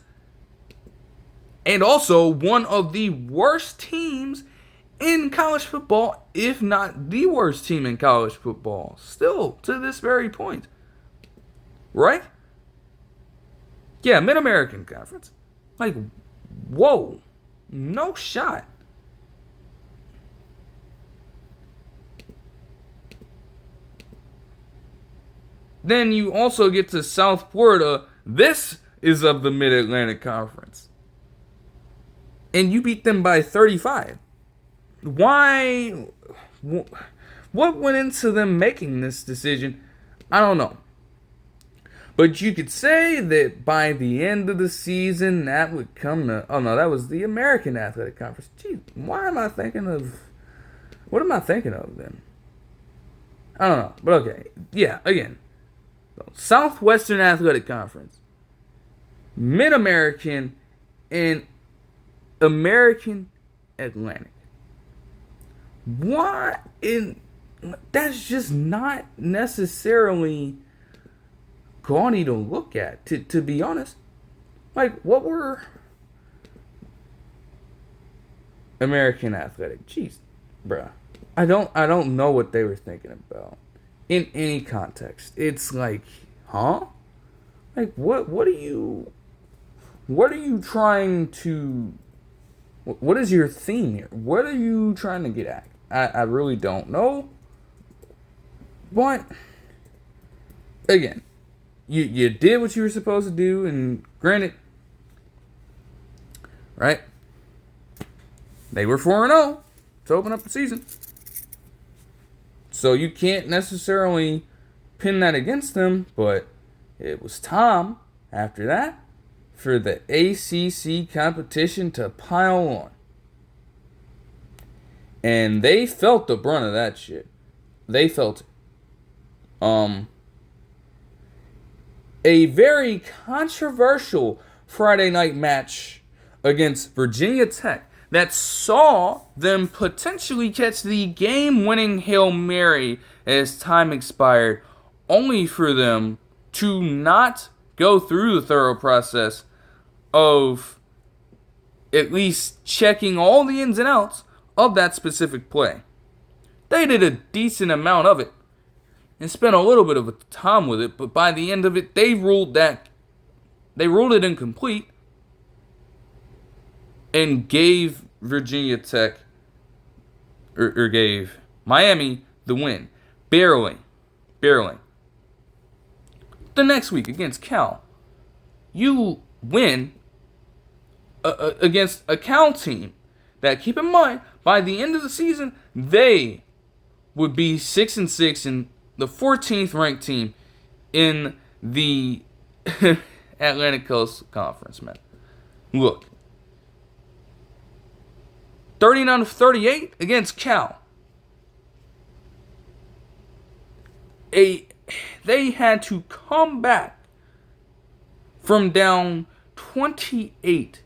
and also one of the worst teams in college football, if not the worst team in college football, still to this very point. Right? Yeah, Mid-American Conference. Like, whoa. No shot. Then you also get to South Florida. This is of the Mid-Atlantic Conference. And you beat them by 35. Why? What went into them making this decision? I don't know. But you could say that by the end of the season, that would come to... Oh, no, that was the American Athletic Conference. Gee, what am I thinking of then? I don't know. But okay. Yeah, again. Southwestern Athletic Conference, Mid-American, and American Atlantic. Why? That's just not necessarily gaudy to look at, to be honest. Like, what were American Athletic? Jeez, bruh. I don't know what they were thinking about. In any context, it's like, huh? Like, what are you trying to, what is your theme here? What are you trying to get at? I really don't know. But, again, you did what you were supposed to do, and granted, right? They were 4-0 to open up the season. So you can't necessarily pin that against them, but it was time, after that, for the ACC competition to pile on. And they felt the brunt of that shit. They felt it. A very controversial Friday night match against Virginia Tech that saw them potentially catch the game-winning Hail Mary as time expired, only for them to not go through the thorough process of at least checking all the ins and outs of that specific play. They did a decent amount of it and spent a little bit of time with it, but by the end of it, they ruled it incomplete and gave Virginia Tech, or gave Miami the win. Barely. The next week against Cal, you win against a Cal team that, keep in mind, by the end of the season, they would be 6-6 and the 14th ranked team in the Atlantic Coast Conference, man. Look. 39-38 against Cal. A they had to come back from down 28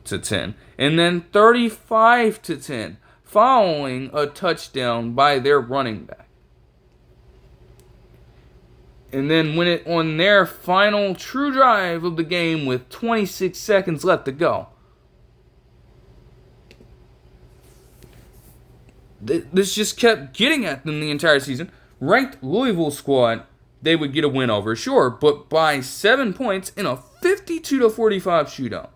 to 10 and then 35 to 10 following a touchdown by their running back. And then when it on their final true drive of the game with 26 seconds left to go, this just kept getting at them the entire season. Ranked Louisville squad, they would get a win over, sure, but by 7 points in a 52-45 shootout.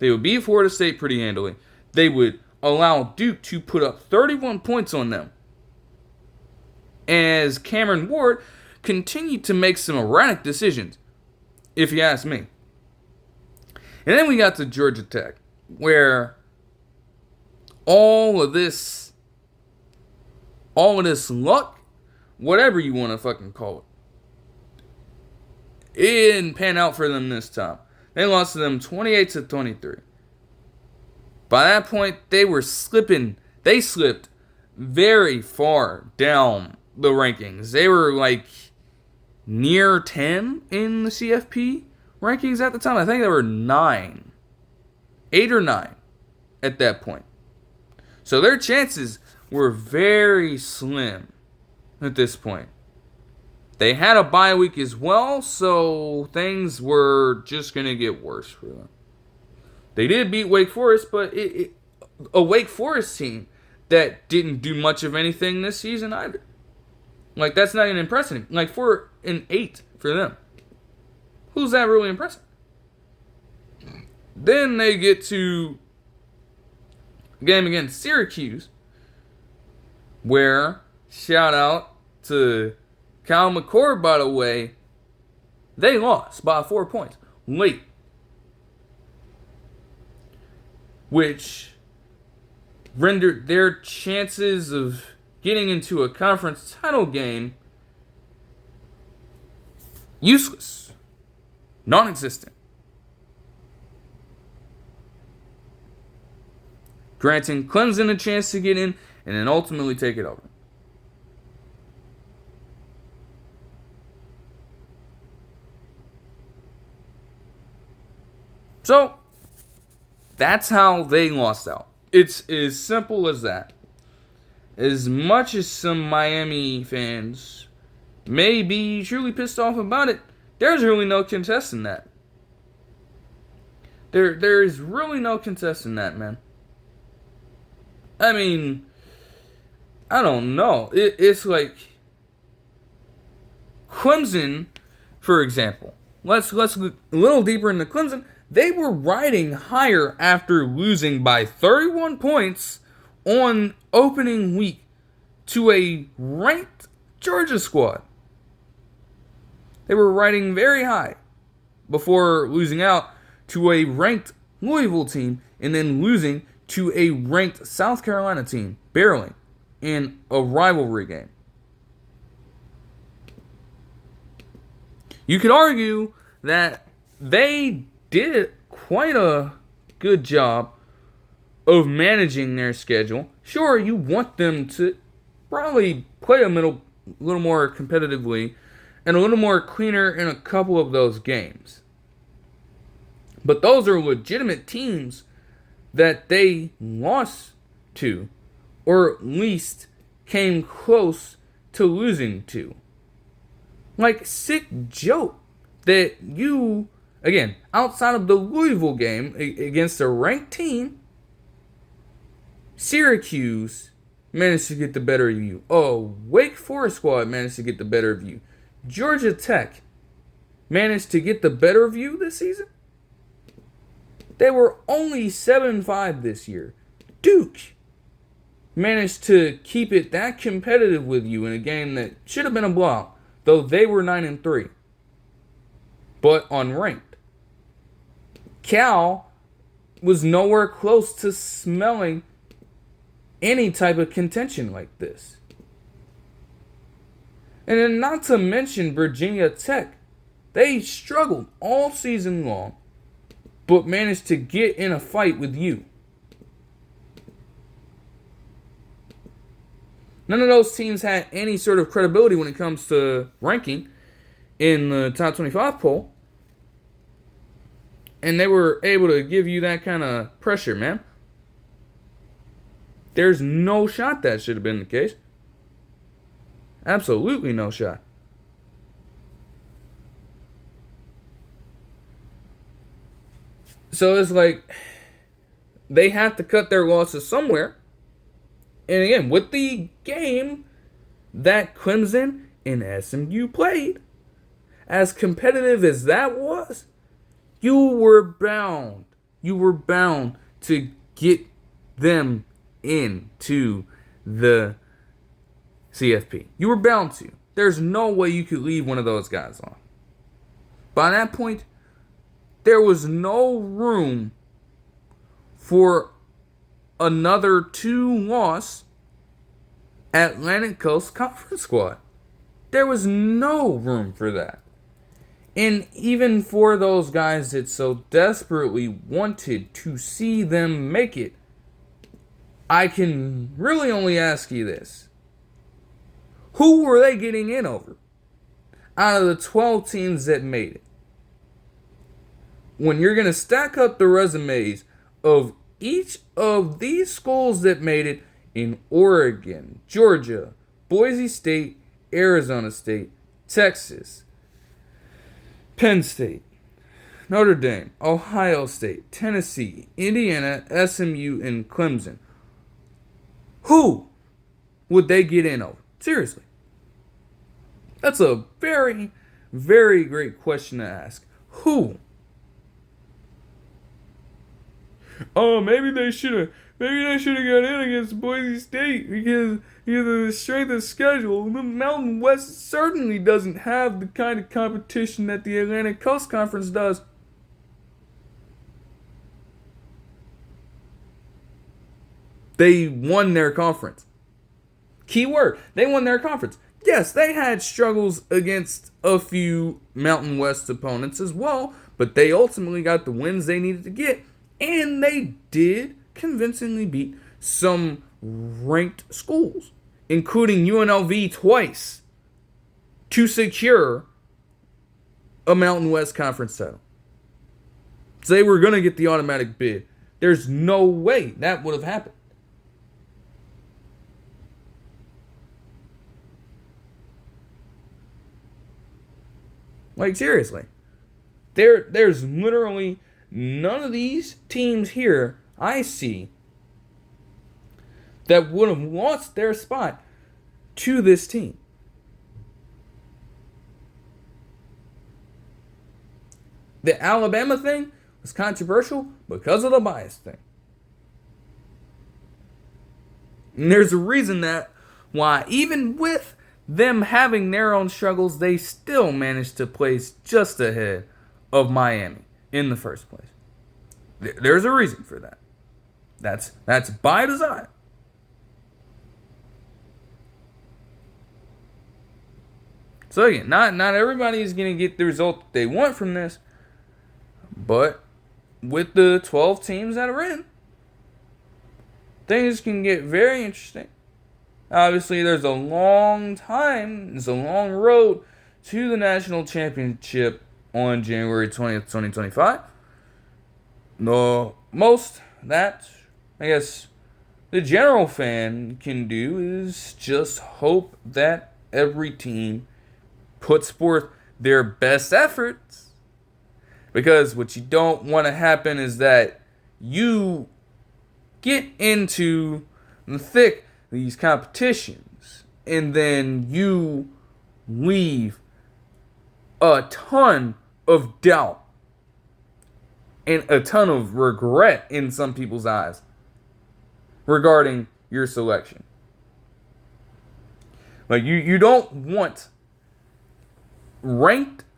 They would beat Florida State pretty handily. They would allow Duke to put up 31 points on them, as Cameron Ward continued to make some erratic decisions, if you ask me. And then we got to Georgia Tech, where all of this luck, whatever you want to fucking call it didn't pan out for them this time. They lost to them 28-23. By that point, they were slipping. They slipped very far down the rankings. They were like near 10 in the CFP rankings at the time. I think they were 9. 8 or 9 at that point. So their chances were very slim at this point. They had a bye week as well, so things were just going to get worse for them. They did beat Wake Forest, but a Wake Forest team that didn't do much of anything this season either. Like, that's not even impressive. Like, 4-8 for them. Who's that really impressive? Then they get to a game against Syracuse, where, shout out to Kyle McCord, by the way, they lost by 4 points late, which rendered their chances of getting into a conference title game useless, non-existent, granting Clemson a chance to get in and then ultimately take it over. So, that's how they lost out. It's as simple as that. As much as some Miami fans may be truly pissed off about it, there's really no contesting that. There is really no contesting that, man. I mean, I don't know. It's like Clemson, for example. Let's look a little deeper into Clemson. They were riding higher after losing by 31 points on opening week to a ranked Georgia squad. They were riding very high before losing out to a ranked Louisville team and then losing to a ranked South Carolina team, barely, in a rivalry game. You could argue that they did quite a good job of managing their schedule. Sure, you want them to probably play a little more competitively and a little more cleaner in a couple of those games. But those are legitimate teams that they lost to, or at least came close to losing to. Like, sick joke that you, again, outside of the Louisville game against a ranked team, Syracuse managed to get the better of you. Oh, Wake Forest squad managed to get the better of you. Georgia Tech managed to get the better of you this season. They were only 7-5 this year. Duke managed to keep it that competitive with you in a game that should have been a blowout, though they were 9-3, but unranked. Cal was nowhere close to smelling any type of contention like this. And then not to mention Virginia Tech. They struggled all season long, but managed to get in a fight with you. None of those teams had any sort of credibility when it comes to ranking in the top 25 poll. And they were able to give you that kind of pressure, man. There's no shot that should have been the case. Absolutely no shot. So it's like they have to cut their losses somewhere. And again, with the game that Clemson and SMU played, as competitive as that was, you were bound to get them into the CFP. You were bound to. There's no way you could leave one of those guys on. By that point, there was no room for another 2-loss Atlantic Coast Conference squad. There was no room for that. And even for those guys that so desperately wanted to see them make it, I can really only ask you this. Who were they getting in over out of the 12 teams that made it? When you're going to stack up the resumes of each of these schools that made it in Oregon, Georgia, Boise State, Arizona State, Texas, Penn State, Notre Dame, Ohio State, Tennessee, Indiana, SMU, and Clemson. Who would they get in over? Seriously. That's a very, very great question to ask. Who? Oh, maybe they should have got in against Boise State because of the strength of schedule. The Mountain West certainly doesn't have the kind of competition that the Atlantic Coast Conference does. They won their conference. Keyword, they won their conference. Yes, they had struggles against a few Mountain West opponents as well, but they ultimately got the wins they needed to get, and they did convincingly beat some ranked schools, including UNLV twice, to secure a Mountain West Conference title. So they were going to get the automatic bid. There's no way that would have happened. Like, seriously. There's literally none of these teams here I see that would have lost their spot to this team. The Alabama thing was controversial because of the bias thing. And there's a reason that why, even with them having their own struggles, they still managed to place just ahead of Miami in the first place. There's a reason for that. That's by design. So again, not everybody is going to get the result that they want from this, but with the 12 teams that are in, things can get very interesting. Obviously, there's a long road to the national championship on January 20th, 2025. The most that, I guess, the general fan can do is just hope that every team puts forth their best efforts. Because what you don't want to happen is that you get into the thick of these competitions and then you leave a ton of doubt and a ton of regret in some people's eyes regarding your selection. Like, you don't want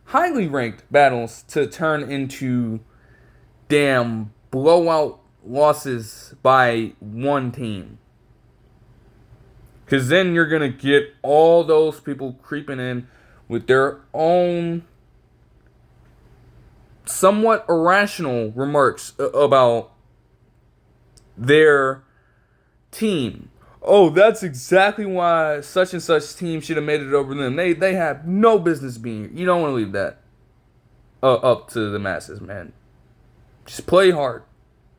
highly ranked battles to turn into damn blowout losses by one team. Because then you're going to get all those people creeping in with their own somewhat irrational remarks about their team. oh, that's exactly why such and such team should have made it over them. They have no business being here. You don't want to leave that up to the masses, man. Just play hard.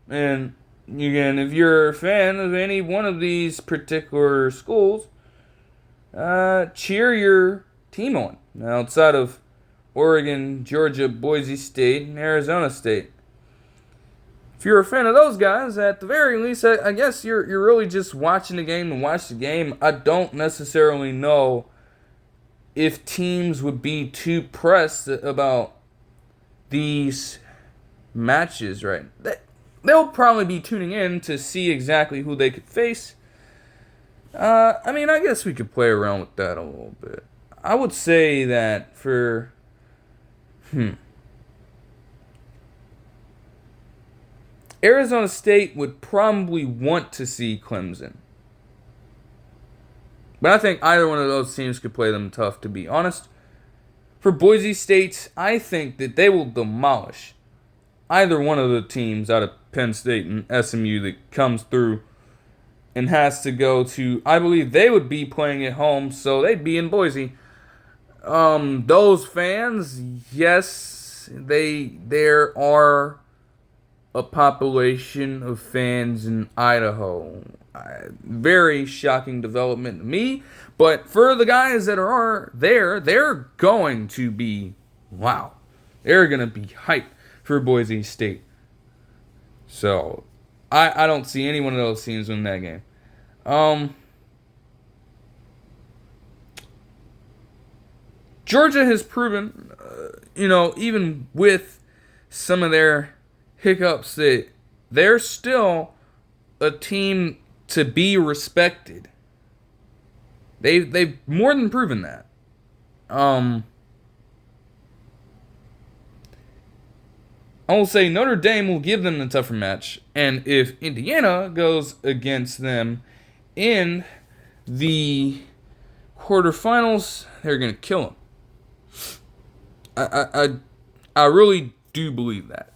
And again, if you're a fan of any one of these particular schools, cheer your team on. Now, outside of Oregon, Georgia, Boise State, and Arizona State. If you're a fan of those guys, at the very least, I guess you're really just watching the game and watch the game. I don't necessarily know if teams would be too pressed about these matches, right? They'll probably be tuning in to see exactly who they could face. I mean, I guess we could play around with that a little bit. I would say that for Arizona State would probably want to see Clemson. But I think either one of those teams could play them tough, to be honest. For Boise State, I think that they will demolish either one of the teams out of Penn State and SMU that comes through and has to go to, I believe they would be playing at home, so they'd be in Boise. Those fans, yes, there are a population of fans in Idaho. Very shocking development to me. But for the guys that are there, they're going to be, wow. They're going to be hyped for Boise State. So, I don't see any one of those teams win that game. Georgia has proven, even with some of their hiccups, that they're still a team to be respected. They've more than proven that. I will say Notre Dame will give them the tougher match, and if Indiana goes against them in the quarterfinals, they're gonna kill them. I really do believe that.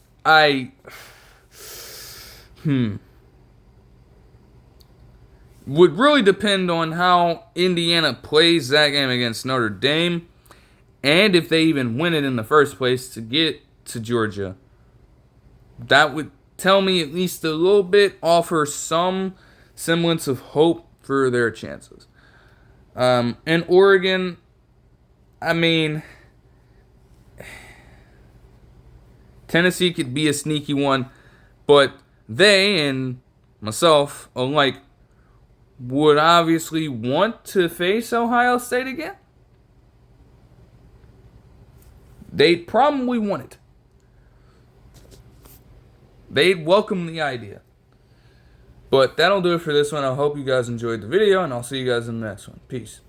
Would really depend on how Indiana plays that game against Notre Dame, and if they even win it in the first place to get to Georgia. That would tell me at least a little bit, offer some semblance of hope for their chances. And Oregon, I mean, Tennessee could be a sneaky one, but they and myself alike would obviously want to face Ohio State again. They'd probably want it. They'd welcome the idea. But that'll do it for this one. I hope you guys enjoyed the video, and I'll see you guys in the next one. Peace.